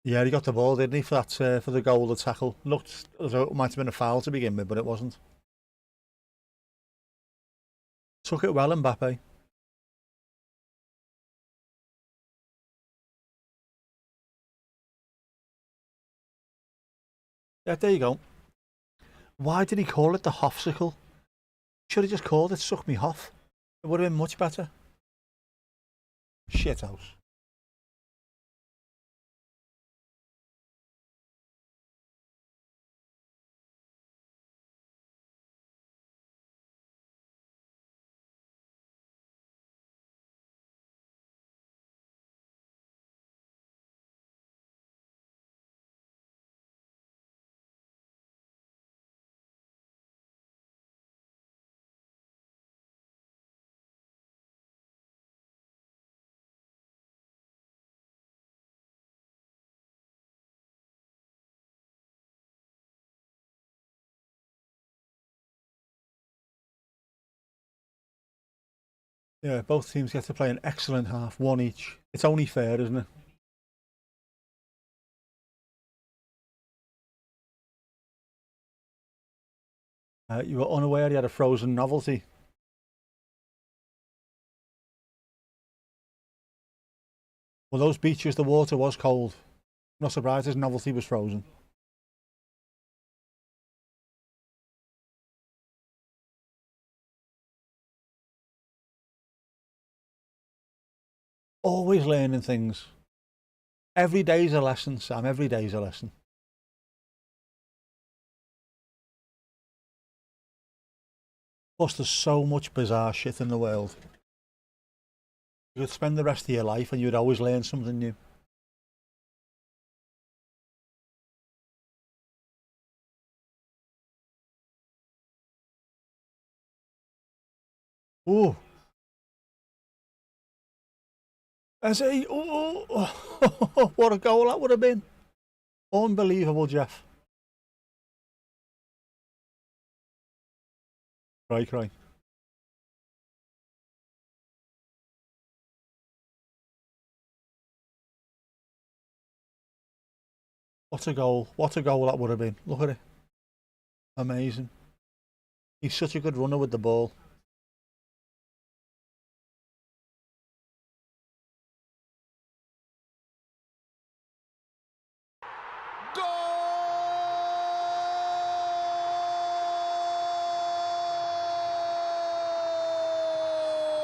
Yeah, he got the ball, didn't he, for that for the goal, the tackle. Looked as though it might have been a foul to begin with, but it wasn't. Took it well, Mbappe. Yeah, there you go. Why did he call it the Hoffsicle? Should have just called it Suck Me Hoff. It would have been much better. Shithouse. Yeah, both teams get to play an excellent half, one each. It's only fair, isn't it? You were unaware he had a frozen novelty. Well, those beaches, the water was cold. Not surprised his novelty was frozen. Always learning things. Every day's a lesson, Sam. Every day's a lesson. Plus, there's so much bizarre shit in the world. You could spend the rest of your life and you'd always learn something new. Ooh, Has he? Oh, what a goal that would have been. Unbelievable, Jeff. Cry. What a goal. What a goal that would have been. Look at it. Amazing. He's such a good runner with the ball.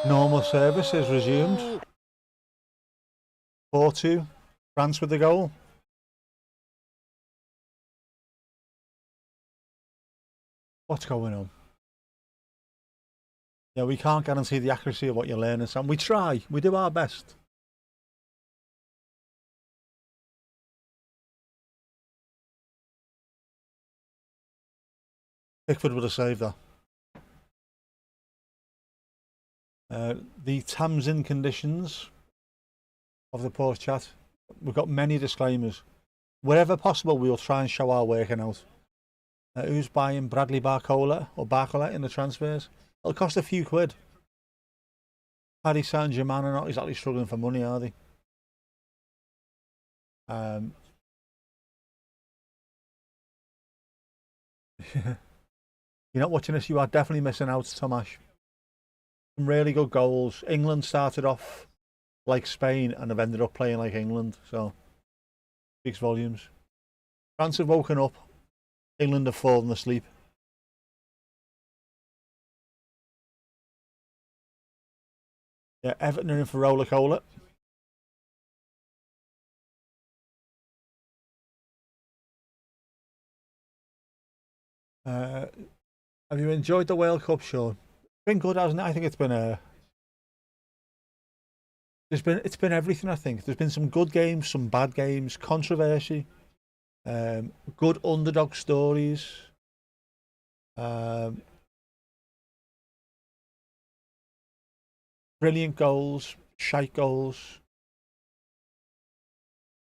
Normal service is resumed. 4-2. France with the goal. What's going on? Yeah, we can't guarantee the accuracy of what you're learning, Sam. We try. We do our best. Pickford would have saved that. The terms and conditions of the post chat. We've got many disclaimers. Wherever possible, we'll try and show our working out. Who's buying Bradley Barcola or Barcola in the transfers? It'll cost a few quid. Paris Saint-Germain are not exactly struggling for money, are they? You're not watching this, you are definitely missing out, Tomash. Some really good goals. England started off like Spain and have ended up playing like England, so speaks volumes. France have woken up. England have fallen asleep. Yeah, Everton are in for roller cola. Have you enjoyed the World Cup, Sean? It's been good, hasn't it? I think it's been it's been everything. I think there's been some good games, some bad games, controversy, good underdog stories. Brilliant goals, shite goals.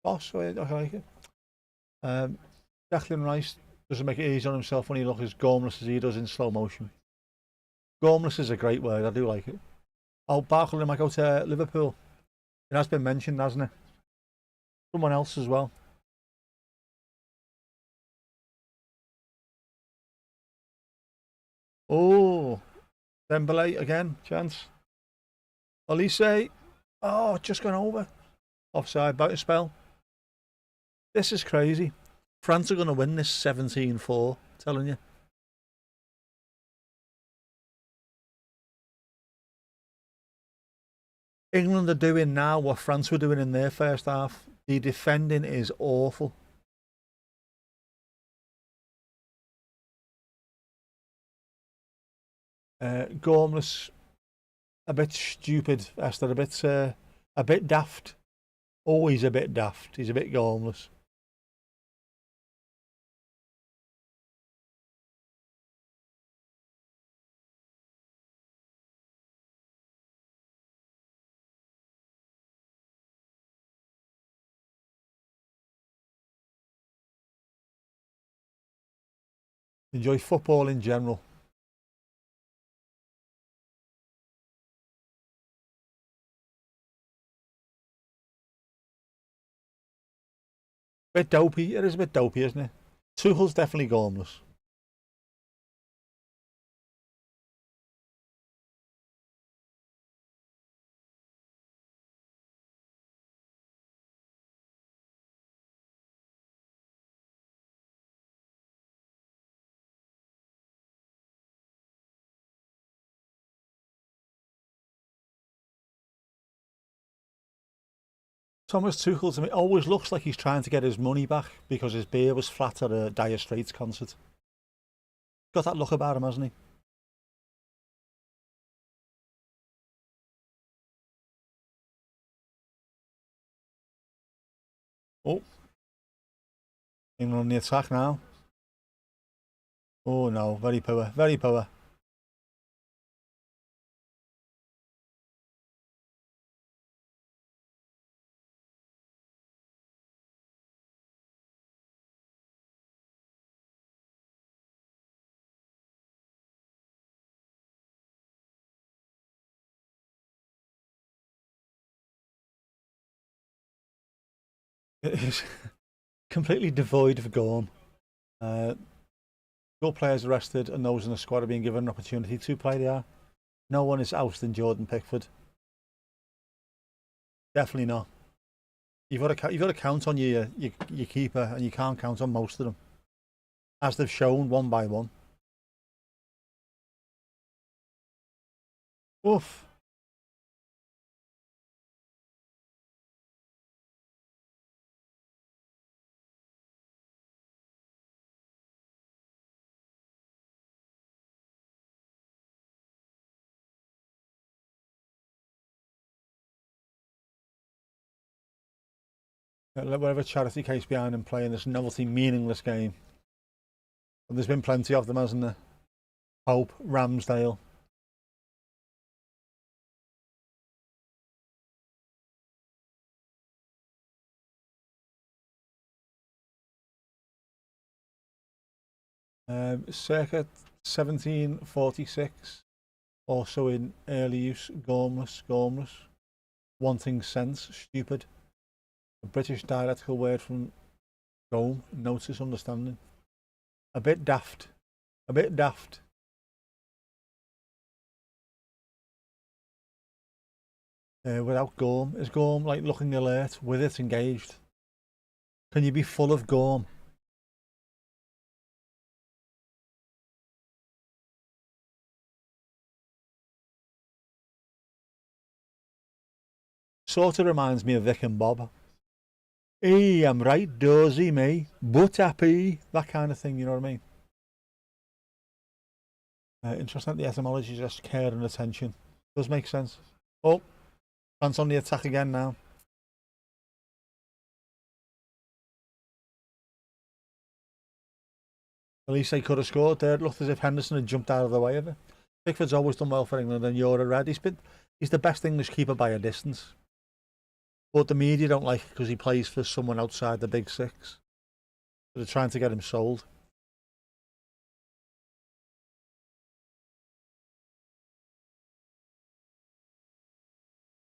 Boss, I like it. Declan Rice doesn't make it easy on himself when he looks as gormless as he does in slow motion. Gormless is a great word, I do like it. Oh, Barkley might go to Liverpool. It has been mentioned, hasn't it? Someone else as well. Oh, Dembele again, chance. Olise. Oh, just gone over. Offside, about to spell. This is crazy. France are going to win this 17-4, telling you. England are doing now what France were doing in their first half. The defending is awful. Gormless, a bit stupid, Esther, a bit daft. Always a bit daft. He's a bit gormless. Enjoy football in general. Bit dopey. It is a bit dopey, isn't it? Tuchel's definitely gormless. Thomas Tuchel to me always looks like he's trying to get his money back because his beer was flat at a Dire Straits concert. Got that look about him, hasn't he? Oh, England on the attack now. Oh no, very poor, very poor. It is completely devoid of Gorm. All players arrested and those in the squad are being given an opportunity to play there. No one is ousting Jordan Pickford. Definitely not. You've got to count on your keeper, and you can't count on most of them, as they've shown one by one. Oof. Whatever charity case behind him playing this novelty, meaningless game. And there's been plenty of them, hasn't there? Hope, Ramsdale. Circa 1746. Also in early use, gormless. Wanting sense, stupid. A British dialectical word from Rome, notice, understanding. A bit daft. A bit daft. Without Gorm. Is Gorm like looking alert with it engaged? Can you be full of Gorm? Sort of reminds me of Vic and Bob. Hey, I'm right dozy, me, but happy. That kind of thing, you know what I mean? Interesting that the etymology is just care and attention. Does make sense. Oh, France on the attack again now. At least they could have scored there. It looked as if Henderson had jumped out of the way of it. Pickford's always done well for England, and you're a red. He's the best English keeper by a distance. But the media don't like it because he plays for someone outside the big six. So they're trying to get him sold.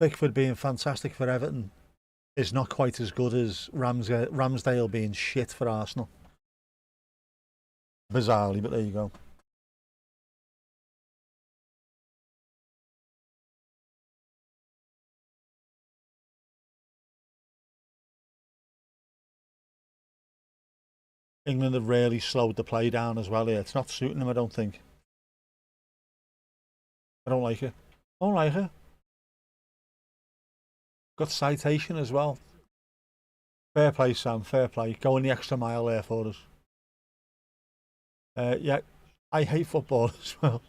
Pickford being fantastic for Everton is not quite as good as Ramsdale being shit for Arsenal. Bizarrely, but there you go. England have really slowed the play down as well here. It's not suiting them, I don't think. I don't like it. I don't like it. Got citation as well. Fair play, Sam. Fair play. Going the extra mile there for us. Yeah, I hate football as well.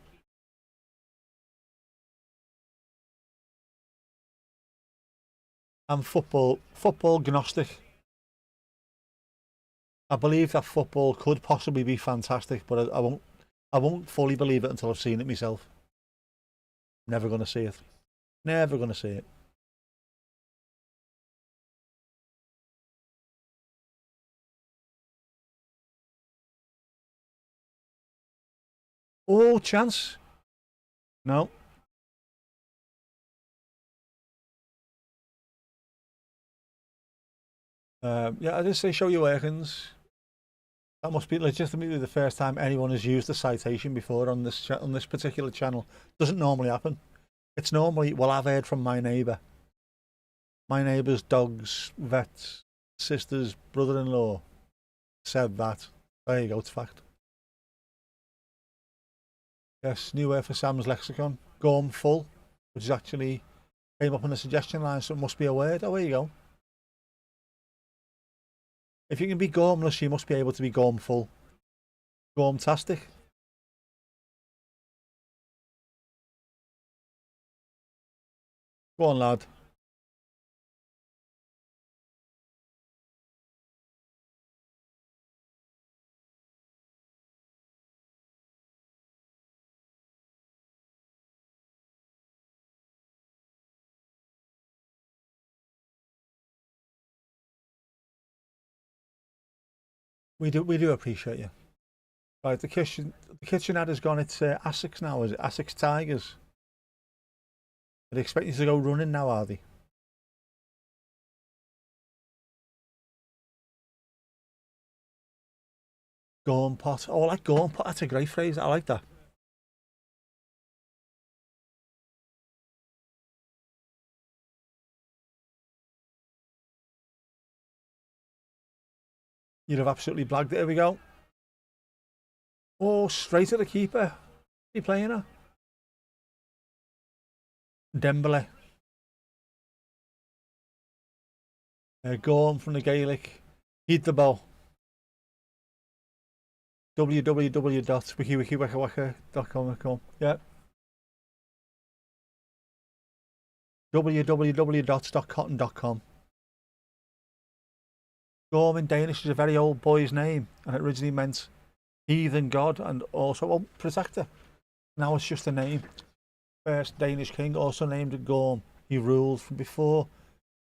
I'm football gnostic. I believe that football could possibly be fantastic, but I won't fully believe it until I've seen it myself. Never going to see it. Never going to see it. Oh, chance. No. Yeah, I did say show your workings. That must be legitimately the first time anyone has used a citation before on this particular channel. Doesn't normally happen. It's normally, well, I've heard from my neighbour. My neighbour's dog's vet's sister's brother-in-law said that. There you go, it's fact. Yes, new word for Sam's lexicon. Gorm full, which is actually came up on the suggestion line, so it must be a word. Oh, there you go. If you can be gormless, you must be able to be gormful. Gormtastic. Go on, lad. We do appreciate you. Right, the kitchen ad has gone. It's Essex now, is it? Essex Tigers. Are they expecting you to go running now, are they? Gorm pot. Oh, I like gorm pot. That's a great phrase. I like that. You'd have absolutely blagged it. Here we go. Oh, straight at the keeper. He playing her? Dembele. Gorm from the Gaelic. Heat the ball. www.wikiwikawaka.com. Yeah. www.cotton.com. Gorm in Danish is a very old boy's name, and it originally meant heathen god and also protector. Now it's just a name. First Danish king, also named Gorm. He ruled from before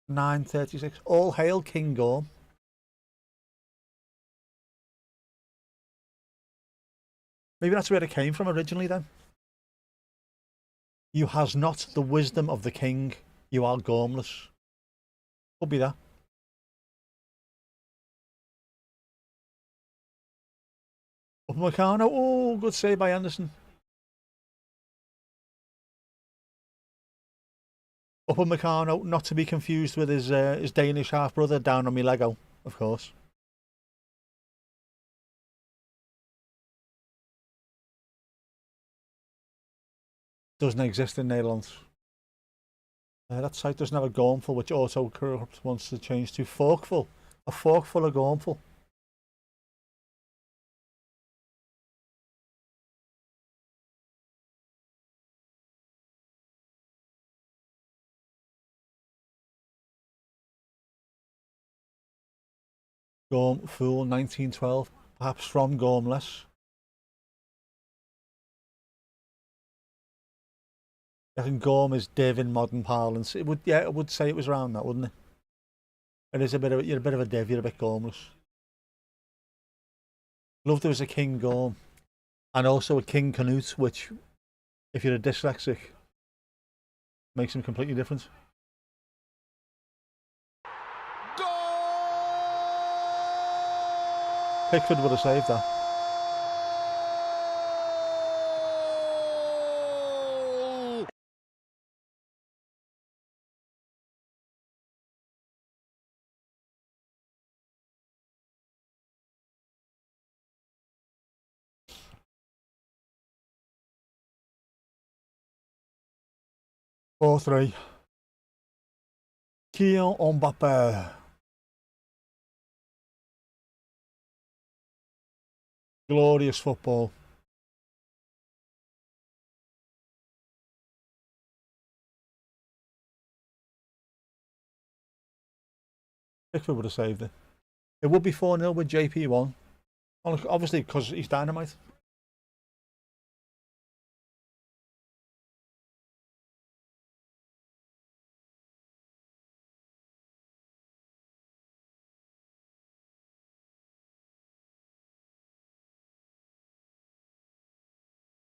936. All hail King Gorm. Maybe that's where it came from originally then. You has not the wisdom of the king. You are gormless. Could be that. Upamecano. Oh, good save by Anderson. Upamecano, not to be confused with his Danish half brother down on me Lego, of course. Doesn't exist in Nederland. That site doesn't have a gormful, which autocorrect wants to change to forkful. A forkful of gormful. Gormful 1912, perhaps from Gormless. I think Gorm is div in modern parlance. It would, yeah, it would say it was around that, wouldn't it? It is a bit of, you're a bit of a div, you're a bit gormless. Love there was a King Gorm, and also a King Canute, which, if you're a dyslexic, makes them completely different. Pickford would have saved that. Four three. Kylian Mbappe. Glorious football. Pickford would have saved it. It would be 4-0 with JP1. Obviously, because he's dynamite.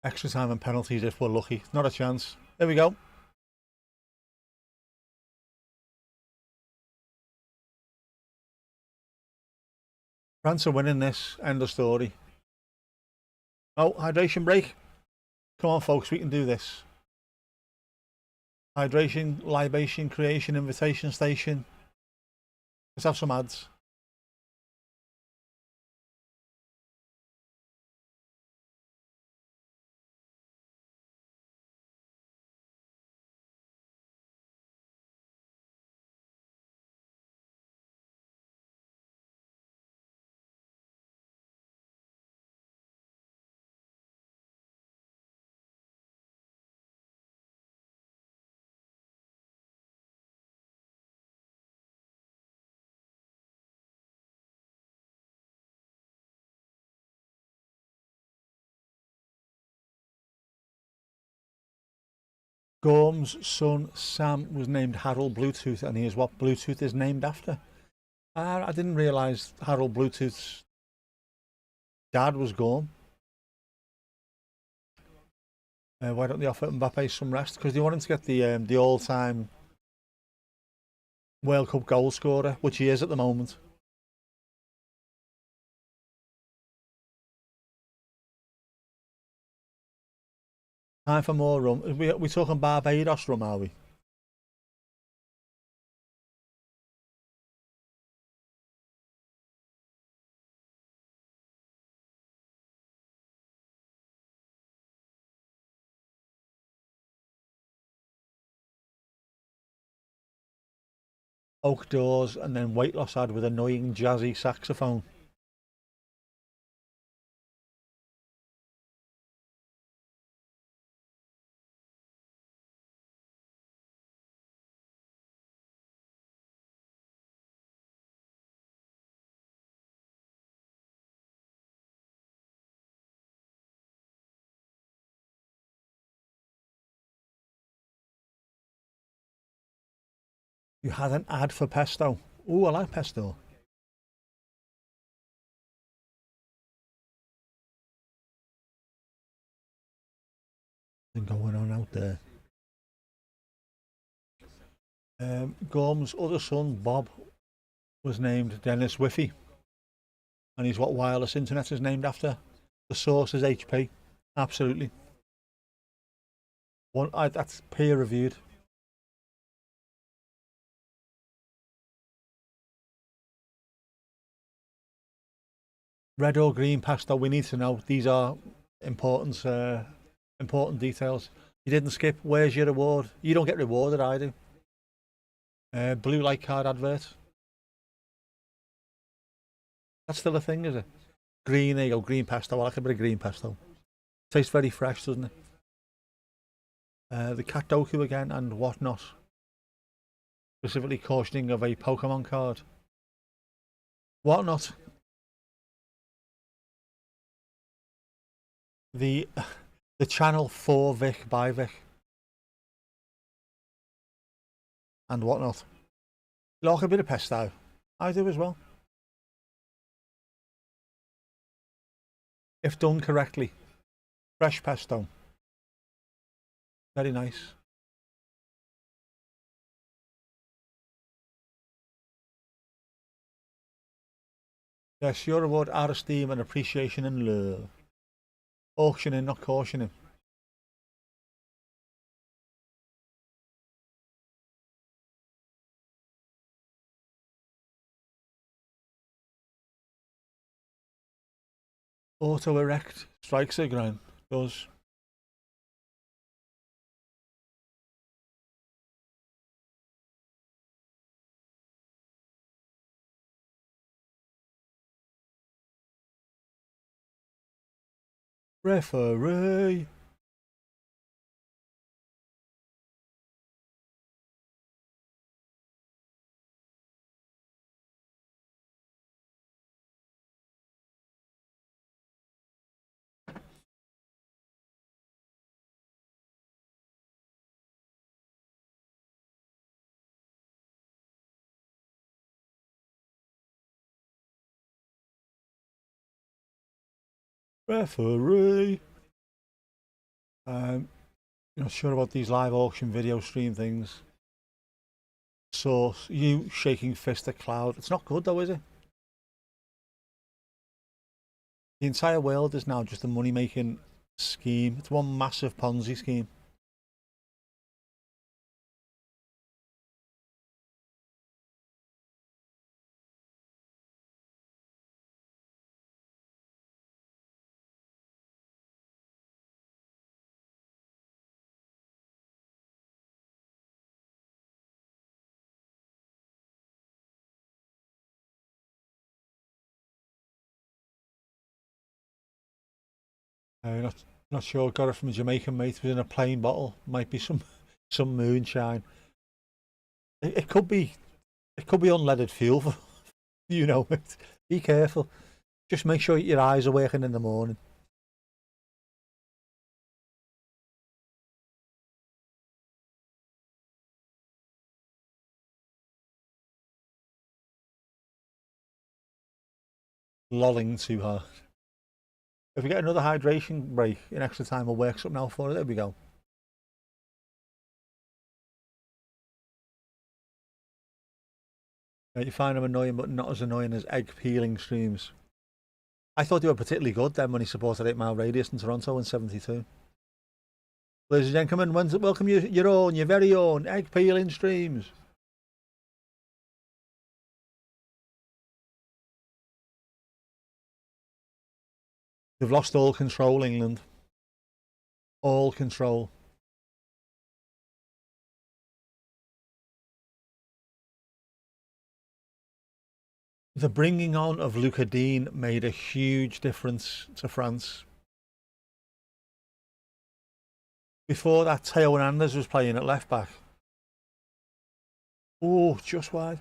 Extra time and penalties if we're lucky. Not a chance. There we go. France are winning this. End of story. Oh, hydration break. Come on, folks, we can do this. Hydration, libation, creation, invitation station. Let's have some ads. Gorm's son Sam was named Harold Bluetooth, and he is what Bluetooth is named after. I didn't realise Harold Bluetooth's dad was Gorm. Why don't they offer Mbappe some rest? Because they want him to get the all-time World Cup goal scorer, which he is at the moment. Time for more rum. We talking Barbados rum, are we? Oak doors and then weight loss ad with annoying jazzy saxophone. You had an ad for pesto. Oh, I like pesto. Something going on out there. Gorm's other son, Bob, was named Dennis Whiffy, and he's what wireless internet is named after. The source is HP. Absolutely. That's peer reviewed. Red or green pasta? We need to know. These are important, important details. You didn't skip. Where's your reward? You don't get rewarded. I do. Blue light card advert. That's still a thing, is it? Green. There you go. Green pesto. I like a bit of green pesto. Tastes very fresh, doesn't it? The cat doku again and whatnot. Specifically cautioning of a Pokemon card. Whatnot. The channel for Vic by Vic and whatnot. You like a bit of pesto? I do as well. If done correctly. Fresh pesto. Very nice. Yes, your reward out of esteem and appreciation and love. Auctioning, not cautioning. Auto erect strikes the ground. Does. Referee. Referee. Not sure about these live auction video stream things. Source, you shaking fist at cloud. It's not good though, is it? The entire world is now just a money making scheme. It's one massive Ponzi scheme. Not sure. Got it from a Jamaican mate. Was in a plain bottle. Might be some moonshine. It could be. It could be unleaded fuel. For, you know it. Be careful. Just make sure your eyes are working in the morning. Lolling too hard. If we get another hydration break in extra time, we'll work something out for it. There we go. You find them annoying, but not as annoying as egg peeling streams. I thought they were particularly good then when he supported 8 Mile Radius in Toronto in '72. Ladies and gentlemen, welcome your very own egg peeling streams. They've lost all control, England. All control. The bringing on of Luca Dean made a huge difference to France. Before that, Theo Hernandez was playing at left back. Oh, just wide.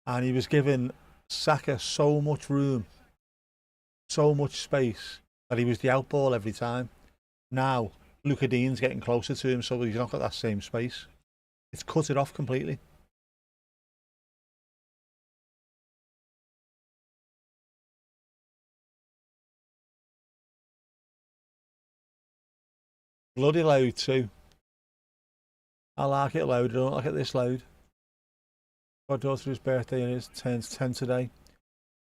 And he was giving Saka so much room, so much space, that he was the outball every time. Now, Luca Dean's getting closer to him, so he's not got that same space. It's cut it off completely. Bloody loud too. I like it loud, I don't like it this loud. My daughter's birthday turns 10 today.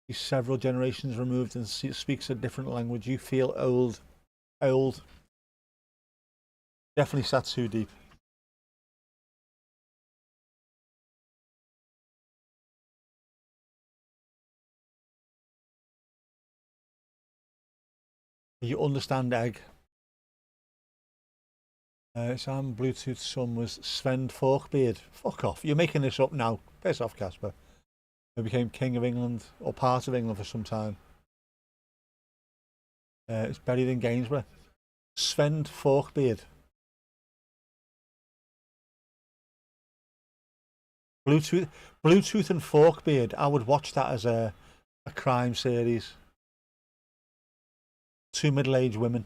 He's several generations removed and speaks a different language. You feel old. Old. Definitely sat too deep. You understand egg. Sam Bluetooth son was Sven Forkbeard. Fuck off. You're making this up now. Piss off, Casper. He became King of England, or part of England for some time. It's buried in Gainsborough. Sven Forkbeard. Bluetooth and Forkbeard. I would watch that as a crime series. Two middle-aged women.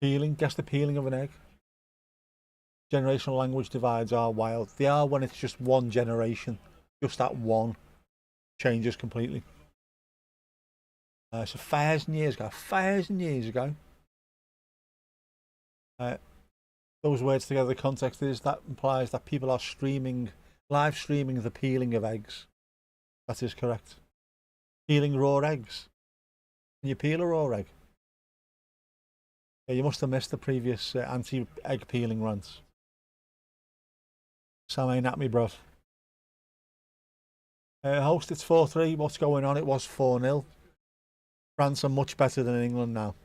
Peeling. Guess the peeling of an egg. Generational language divides are wild. They are when it's just one generation. Just that one changes completely. It's 1,000 years ago. 1,000 years ago. Those words together, the context is that implies that people are live streaming the peeling of eggs. That is correct. Peeling raw eggs. Can you peel a raw egg? Yeah, you must have missed the previous anti-egg peeling rants. Sam ain't at me, bruv. Host, it's 4-3. What's going on? It was 4-0. France are much better than England now.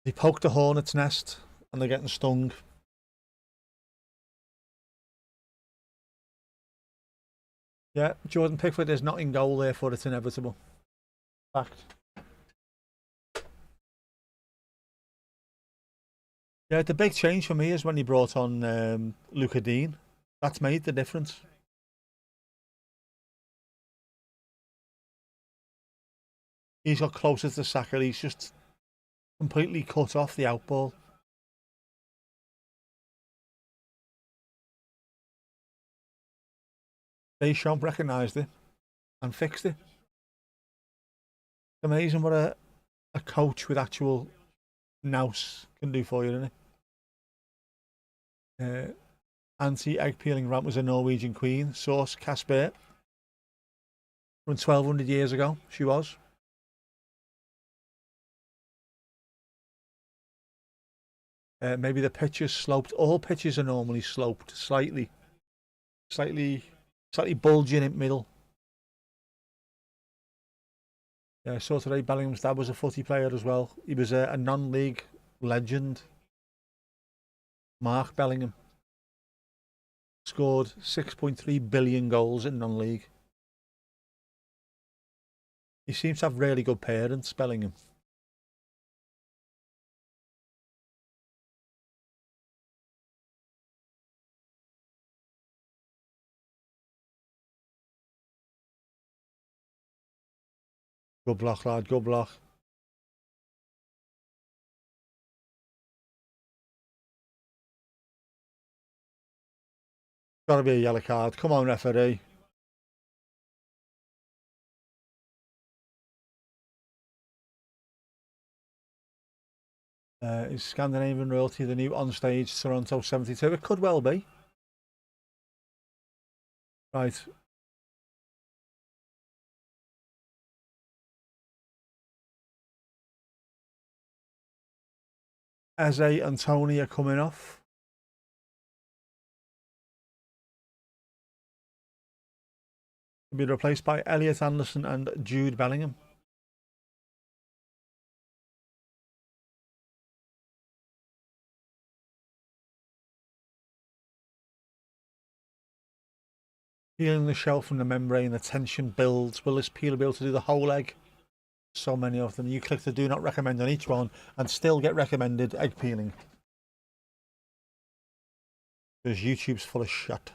They poked a hornet's nest and they're getting stung. Yeah, Jordan Pickford is not in goal, therefore it's inevitable. Fact. Yeah, the big change for me is when he brought on Luca Dean. That's made the difference. He's got closer to Saka. He's just completely cut off the outball. Deschamps recognised it and fixed it. Amazing what a coach with actual nous can do for you, isn't it? Anti-egg peeling rant was a Norwegian queen. Source Casper. From 1,200 years ago, she was. Maybe the pitch is sloped. All pitches are normally sloped, slightly bulging in the middle. Yeah, I saw today Bellingham's dad was a footy player as well. He was a non-league legend. Mark Bellingham. Scored 6.3 billion goals in non-league. He seems to have really good parents, Bellingham. Good block, lad, good block. Gotta be a yellow card. Come on, referee. Is Scandinavian royalty the new onstage Toronto 72? It could well be. Right. Eze and Tony are coming off. To be replaced by Elliot Anderson and Jude Bellingham. Peeling the shell from the membrane, the tension builds. Will this peel be able to do the whole egg? So many of them. You click the do not recommend on each one and still get recommended egg peeling. Because YouTube's full of shit.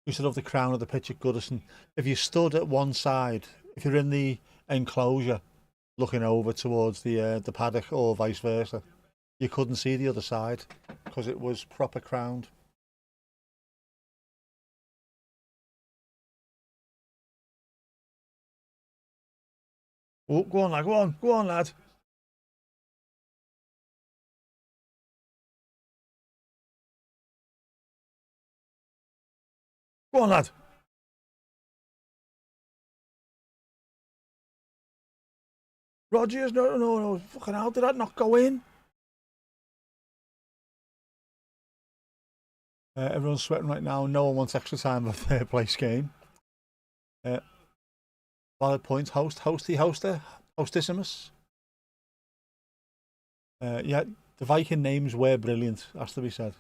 Used to love the crown of the pitch at Goodison. If you stood at one side, if you're in the enclosure looking over towards the paddock or vice versa, you couldn't see the other side because it was proper crowned. Oh, go on, lad, go on, lad. Go on, lad. Rogers, no. Fucking hell, did that not go in? Everyone's sweating right now. No one wants extra time of third place game. Valid points. Hostissimus. Yeah, the Viking names were brilliant, has to be said.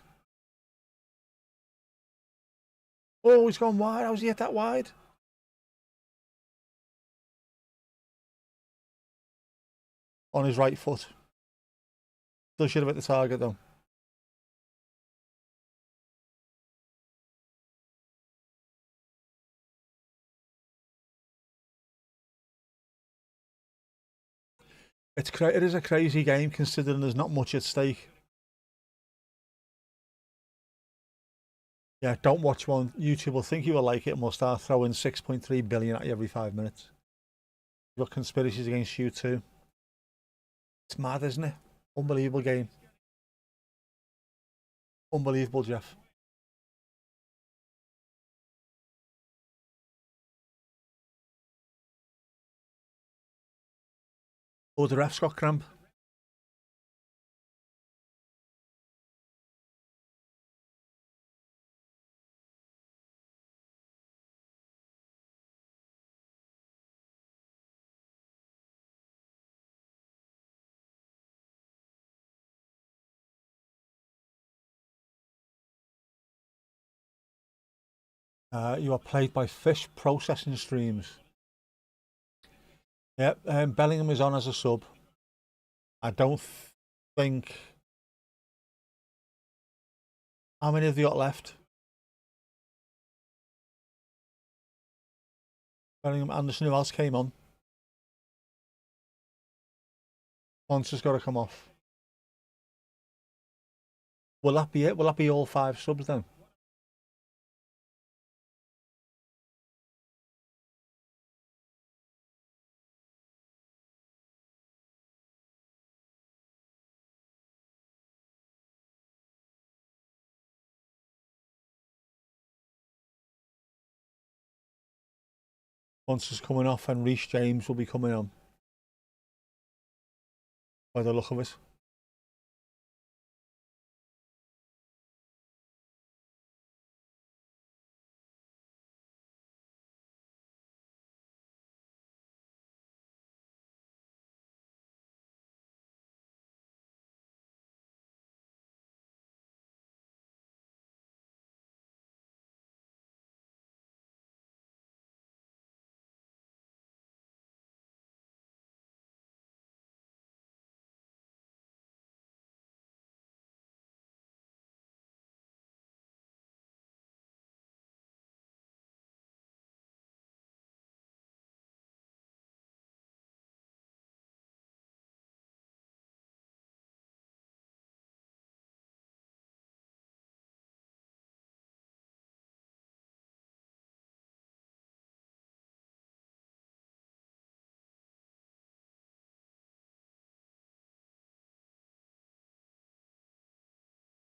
Oh, he's gone wide. How's he hit that wide? On his right foot. Still should have hit the target though. It is a crazy game considering there's not much at stake. Yeah, don't watch one. YouTube will think you will like it and will start throwing 6.3 billion at you every 5 minutes. You've got conspiracies against you too. It's mad, isn't it? Unbelievable game. Unbelievable, Jeff. Oh, the ref's got cramp. You are played by fish processing streams. Yep, Bellingham is on as a sub. I don't think... How many have you got left? Bellingham, Anderson, who else came on? Once has got to come off. Will that be it? Will that be all 5 subs then? Once is coming off and Reece James will be coming on. By the look of it.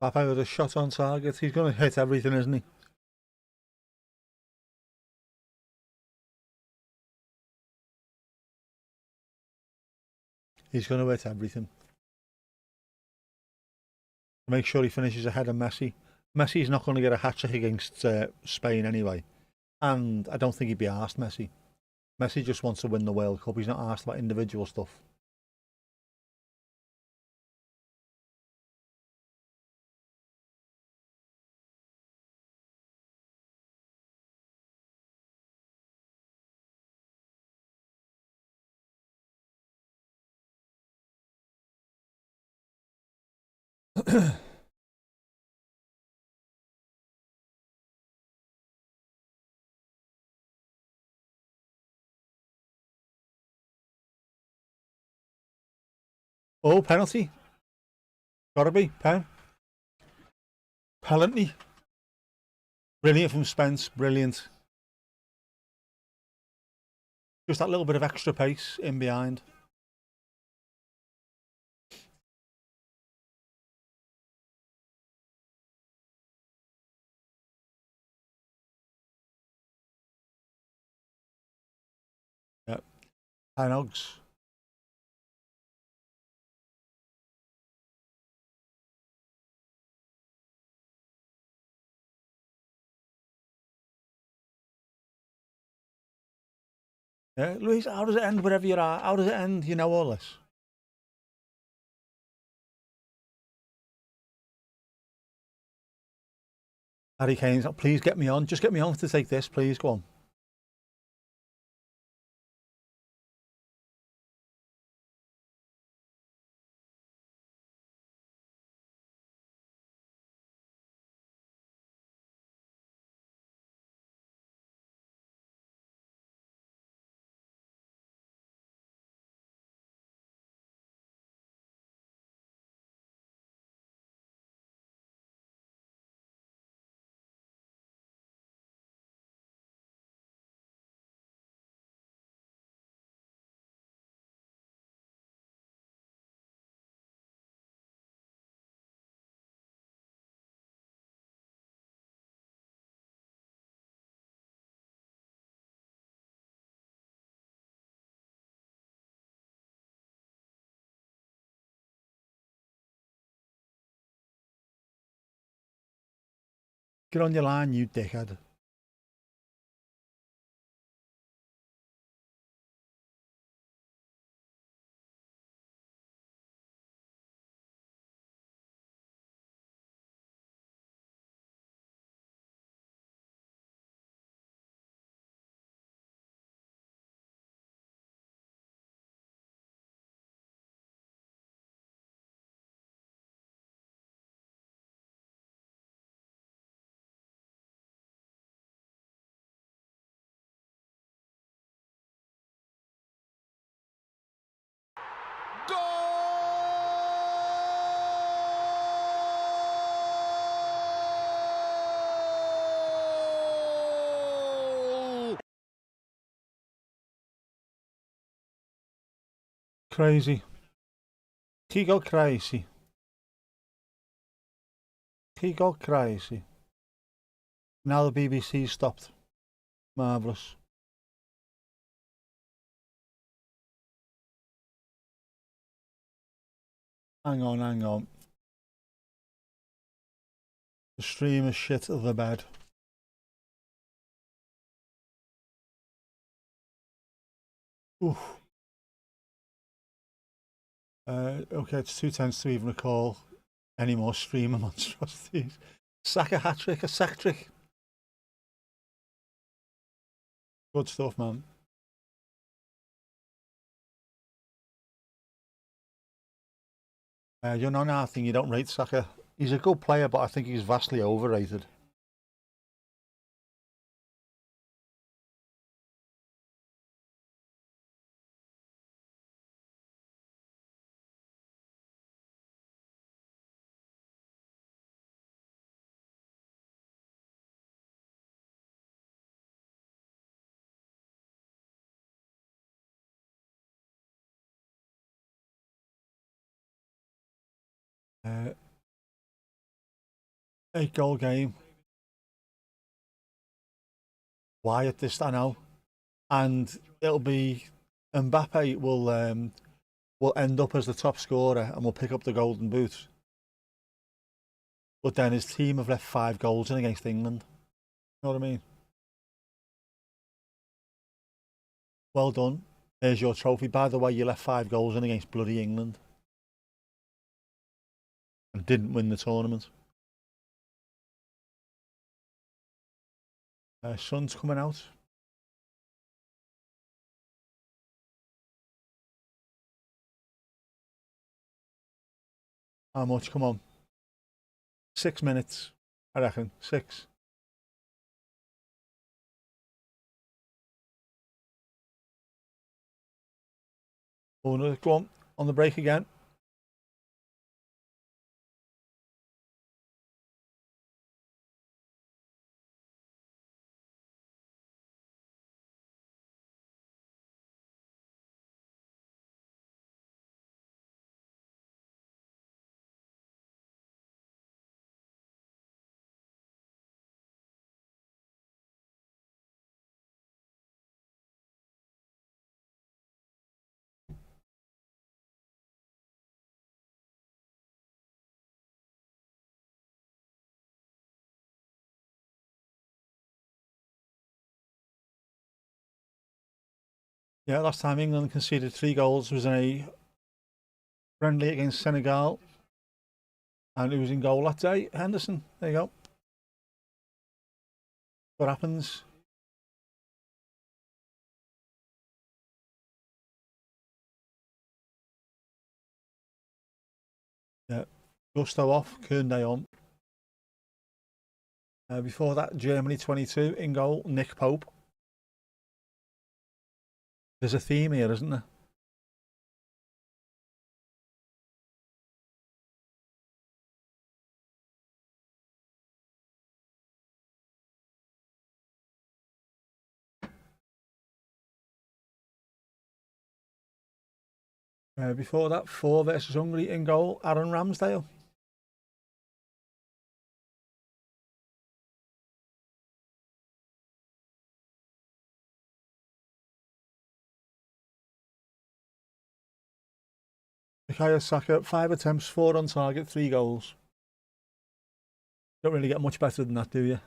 Papa with a shot on target. He's going to hit everything, isn't he? He's going to hit everything. Make sure he finishes ahead of Messi. Messi's not going to get a hat-trick against Spain anyway. And I don't think he'd be asked, Messi. Messi just wants to win the World Cup. He's not asked about individual stuff. Oh, penalty. Gotta be. Penalty. Brilliant from Spence. Brilliant. Just that little bit of extra pace in behind. Yep. Hinogs. Yeah, Louise, how does it end wherever you are? How does it end? You know all this. Harry Kane's, please get me on. Just get me on to take this, please. Go on. Get on your line, you dickhead. Crazy. He go crazy. He go crazy. Now the BBC stopped. Marvellous. Hang on, hang on. The stream is shit of the bed. Oof. Okay, it's too tense to even recall any more streamer monstrosities. Saka hat-trick, a sack-trick. Good stuff, man. You know now, I think you don't rate Saka. He's a good player, but I think he's vastly overrated. Uh, 8-goal game. Why at this, I know. And it'll be Mbappe will end up as the top scorer and will pick up the golden boot. But then his team have left 5 goals in against England. You know what I mean? Well done. There's your trophy. By the way, you left 5 goals in against bloody England. And didn't win the tournament. Sun's coming out. How much? Come on. 6 minutes, I reckon. 6. Oh, no, go on the break again. Yeah, last time England conceded 3 goals was in a friendly against Senegal. And who was in goal that day? Henderson. There you go. What happens? Yeah. Gusto off, Koundé on. Before that, Germany 22 in goal, Nick Pope. There's a theme here, isn't there? Before that, 4 versus Hungary in goal, Aaron Ramsdale. Bukayo Saka, 5 attempts, 4 on target, 3 goals. Don't really get much better than that, do you?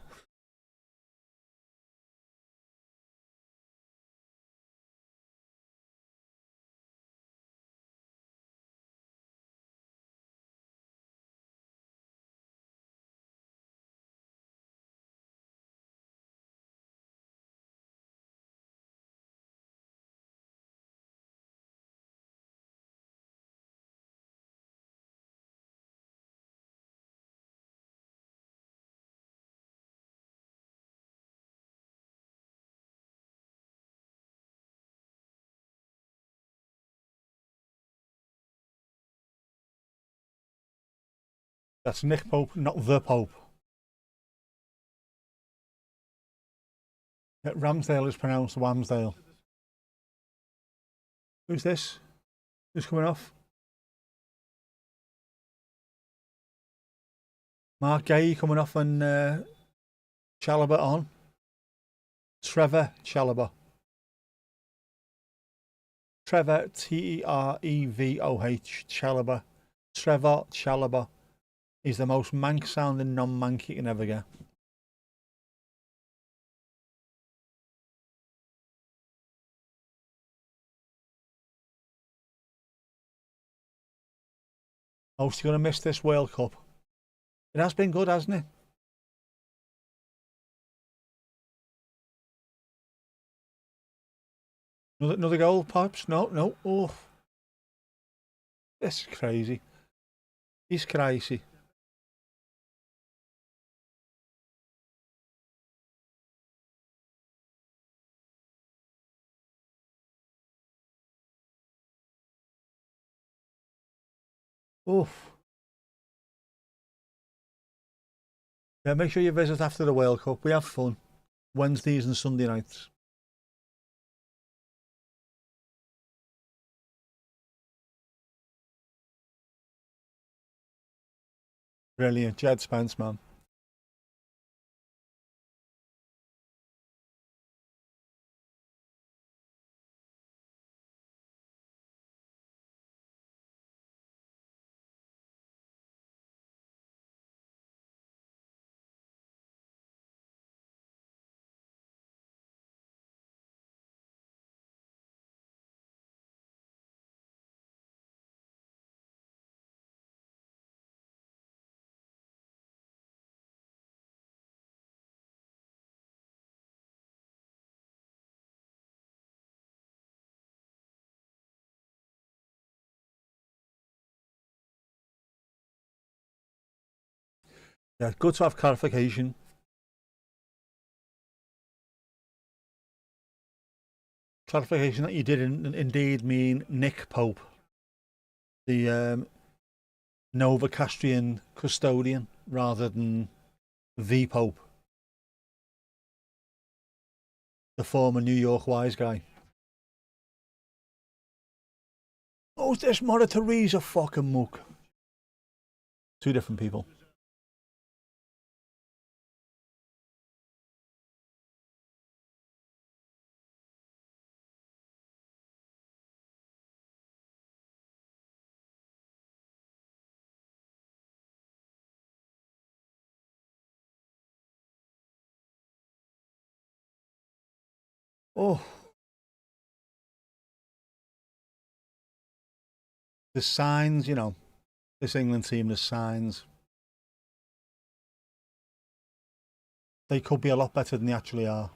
That's Nick Pope, not the Pope. Ramsdale is pronounced Wamsdale. Who's this? Who's coming off? Mark Gay coming off and Chalobah on. Trevor Chalobah. Trevor, T-E-R-E-V-O-H, Chalobah. Trevor Chalobah. He's the most mank sounding non-mank you can ever get. Oh, he's going to miss this World Cup. It has been good, hasn't it? Another goal, Pops? No. Oh, this is crazy. He's crazy. Oof. Yeah, make sure you visit after the World Cup. We have fun. Wednesdays and Sunday nights. Brilliant. Jed Spence, man. Yeah, good to have clarification. Clarification that you did indeed mean Nick Pope, the Novocastrian custodian, rather than the Pope, the former New York wise guy. Oh, this Mother Teresa fucking muck. Two different people. Oh, the signs, you know, this England team, the signs. They could be a lot better than they actually are.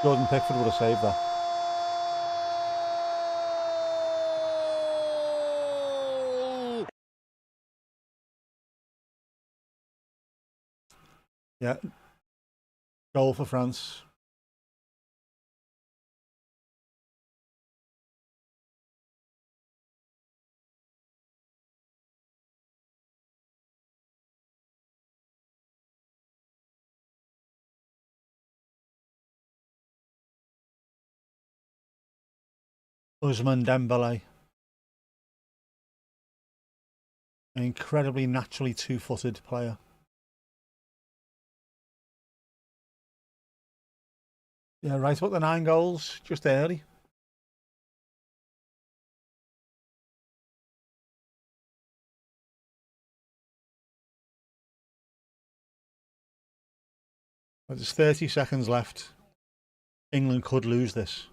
Jordan Pickford would have saved that. Yeah. Goal for France. Ousmane Dembele. An incredibly naturally two-footed player. Yeah, right about the 9 goals, just early. But there's 30 seconds left. England could lose this.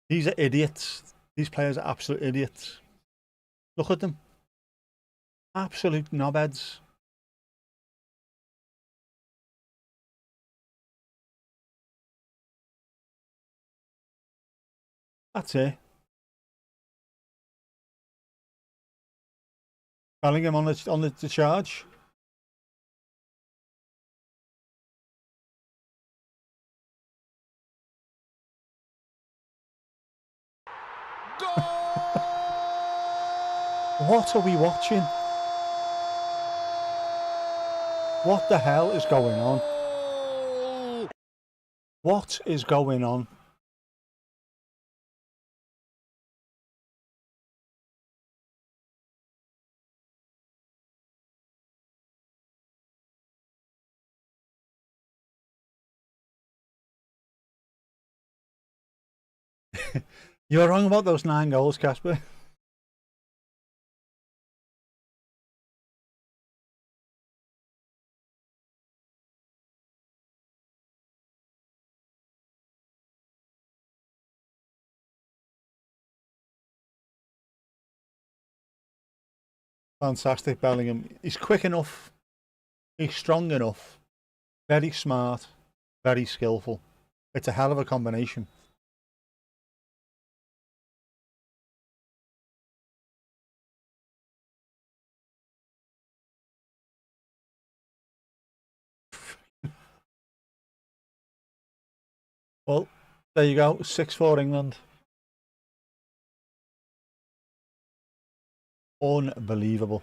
These are idiots. These players are absolute idiots. Look at them. Absolute knobheads. That's it. Bellingham on the charge. What are we watching? What the hell is going on? What is going on? You're wrong about those 9 goals, Casper. Fantastic, Bellingham. He's quick enough. He's strong enough. Very smart. Very skillful. It's a hell of a combination. Well, there you go. 6-4 England. Unbelievable.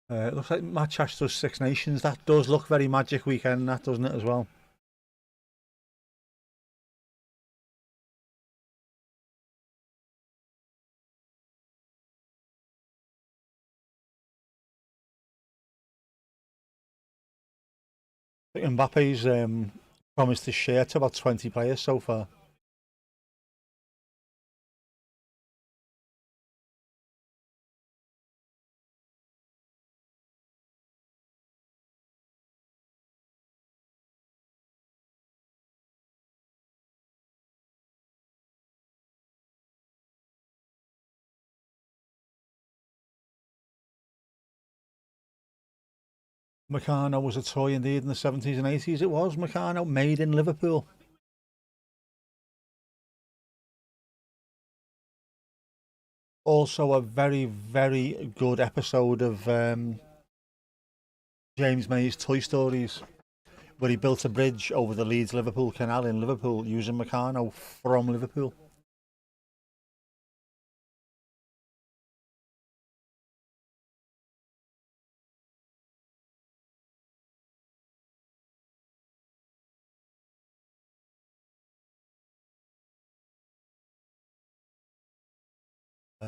It looks like match does Six Nations. That does look very Magic Weekend, that doesn't it, as well? I think Mbappe's promised to share to about 20 players so far. Meccano was a toy indeed in the 70s and 80s. It was Meccano, made in Liverpool. Also a very, very good episode of James May's Toy Stories, where he built a bridge over the Leeds-Liverpool Canal in Liverpool using Meccano from Liverpool.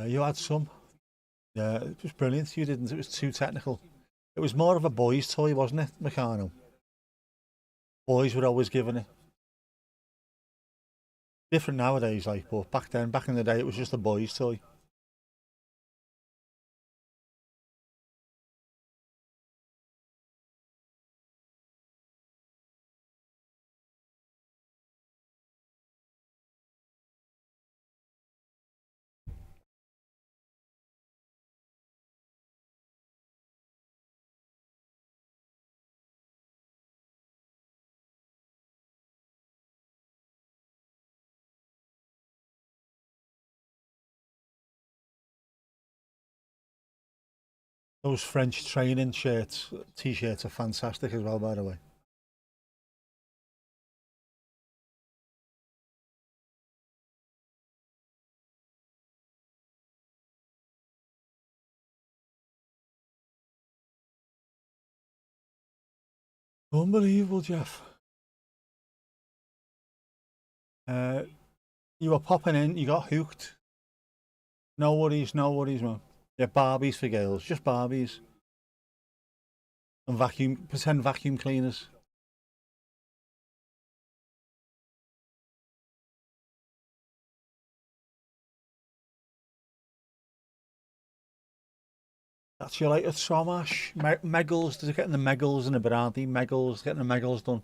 You had some. Yeah, it was brilliant. You didn't. It was too technical. It was more of a boys' toy, wasn't it, Meccano? Boys were always given it. Different nowadays, like, but back then, back in the day, it was just a boys' toy. Those French training shirts, t-shirts are fantastic as well, by the way. Unbelievable, Jeff. Uh, you were popping in, you got hooked. No worries, man. Yeah, Barbies for girls, just Barbies. And pretend vacuum cleaners. That's your latest Somash. Megals, does it getting the Megals and the Berardi? Megals, getting the Megals done.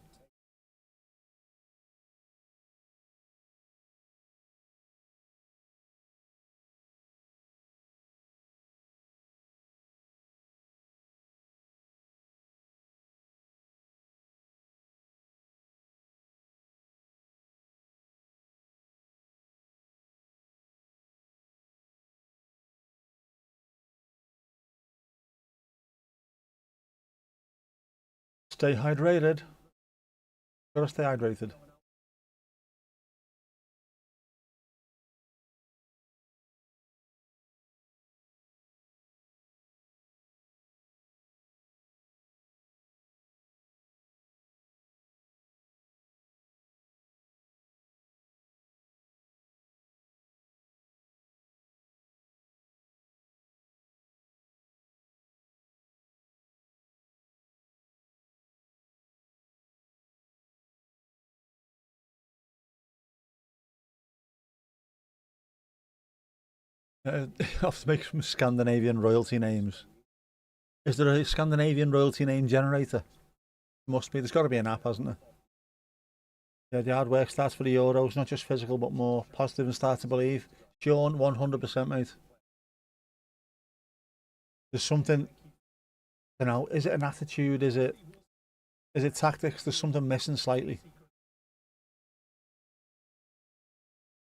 Stay hydrated. Gotta stay hydrated. Have to make some Scandinavian royalty names. Is there a Scandinavian royalty name generator? Must be. There's got to be an app, hasn't there? Yeah, the hard work starts for the Euros, not just physical, but more positive and start to believe. Sean, 100%, mate. There's something, you know, is it an attitude? Is it tactics? There's something missing slightly.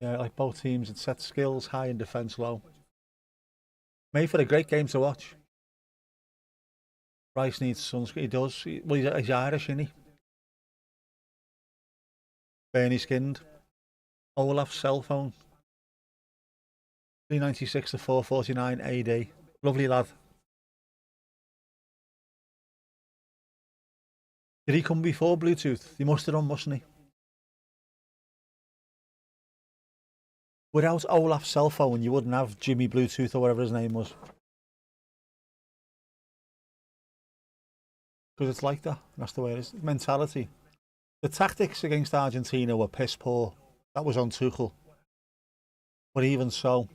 Yeah, like both teams, it sets skills high and defence low. Made for a great game to watch. Rice needs sunscreen. He does. Well, he's Irish, isn't he? Bernie skinned. Olaf's cell phone. 396 to 449 AD. Lovely lad. Did he come before Bluetooth? He must have done, mustn't he? Without Olaf's cell phone, you wouldn't have Jimmy Bluetooth or whatever his name was. Because it's like that. That's the way it is. Mentality. The tactics against Argentina were piss poor. That was on Tuchel. But even so,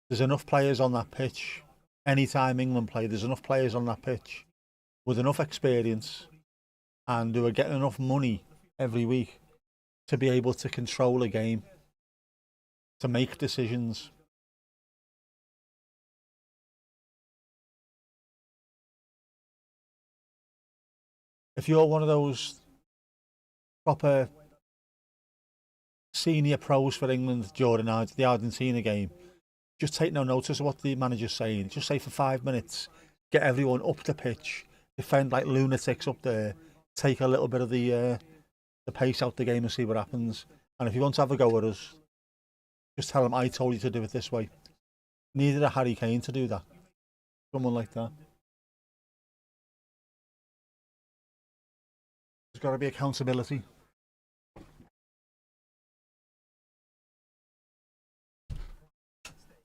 there's enough players on that pitch. Anytime England play, there's enough players on that pitch with enough experience and who are getting enough money every week to be able to control a game, to make decisions. if you're one of those proper senior pros for England during the Argentina game, just take no notice of what the manager's saying. Just say for 5 minutes, get everyone up the pitch, defend like lunatics up there, take a little bit of the pace out the game and see what happens. And if you want to have a go at us, just tell them I told you to do it this way. Needed a Harry Kane to do that. Someone like that. There's got to be accountability.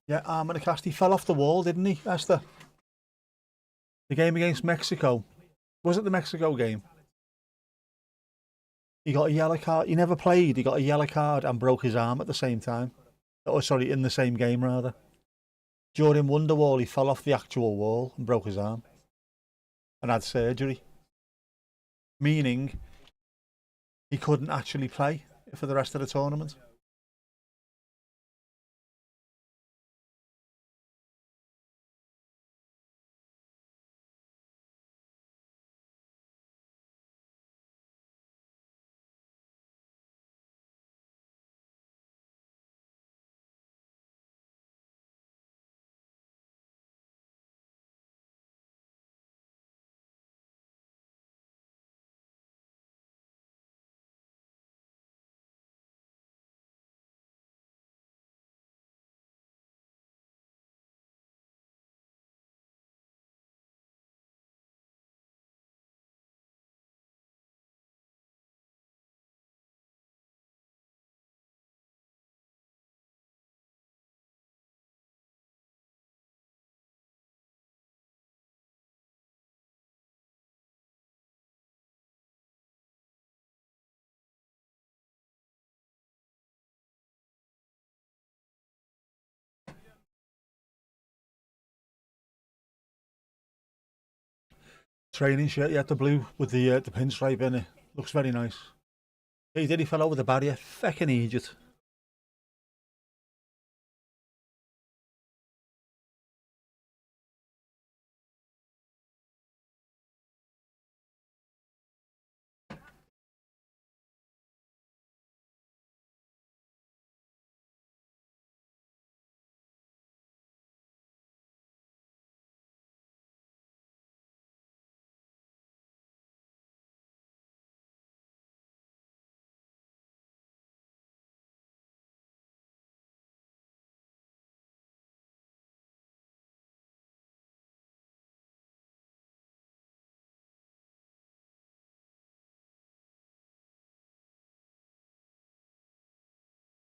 Yeah, Armin Acasti fell off the wall, didn't he, Esther? The game against Mexico. Was it the Mexico game? He got a yellow card. He never played. He got a yellow card and broke his arm at the same time. Oh, sorry, in the same game, rather. During Wonderwall, he fell off the actual wall and broke his arm. And had surgery. Meaning, he couldn't actually play for the rest of the tournament. Training shirt, yeah, the blue with the pinstripe in it. Looks very nice. Yeah, he did, he fell over the barrier. Feckin' idiot.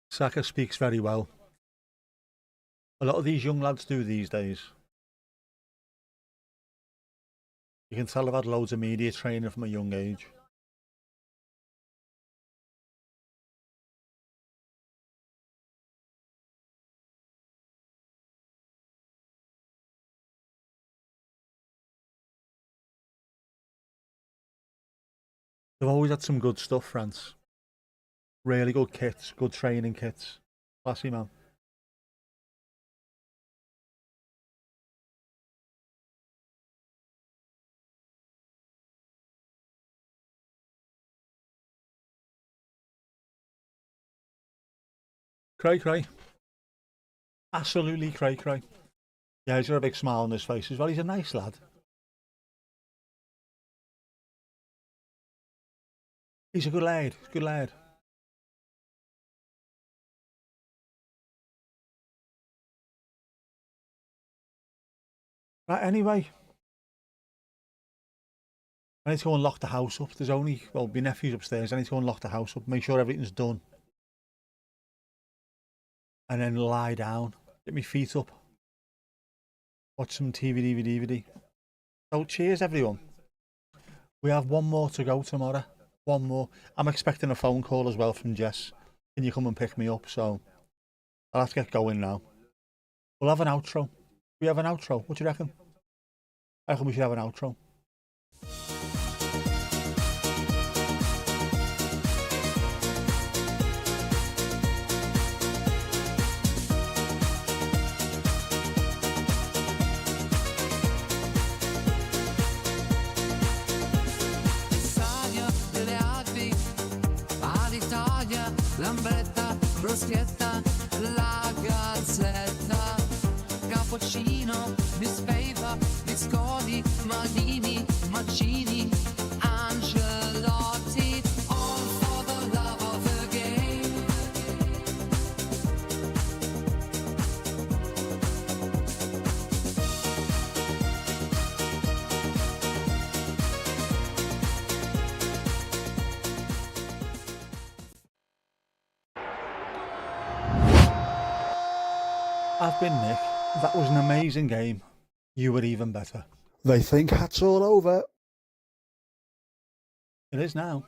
Saka speaks very well. A lot of these young lads do these days. You can tell I've had loads of media training from a young age. They've always had some good stuff, France. Really good kits, good training kits. Classy, man. Cray cray. Absolutely cray cray. Yeah, he's got a big smile on his face as well. He's a nice lad. He's a good lad. Good lad. Right, anyway. I need to go and lock the house up. There's only, well, my nephew's upstairs. I need to go and lock the house up, make sure everything's done. And then lie down, get my feet up, watch some DVD. So cheers, everyone. We have one more to go tomorrow. One more. I'm expecting a phone call as well from Jess. Can you come and pick me up? So I'll have to get going now. We'll have an outro. We have an outro. What do you reckon? I reckon we should have an outro. bruschetta, la gazzetta, cappuccino, Miss Favor, biscotti, Maldini, Mancini, Angelotti, all for the love of the game. I've been Nick. That was an amazing game. You were even better. They think that's all over. It is now.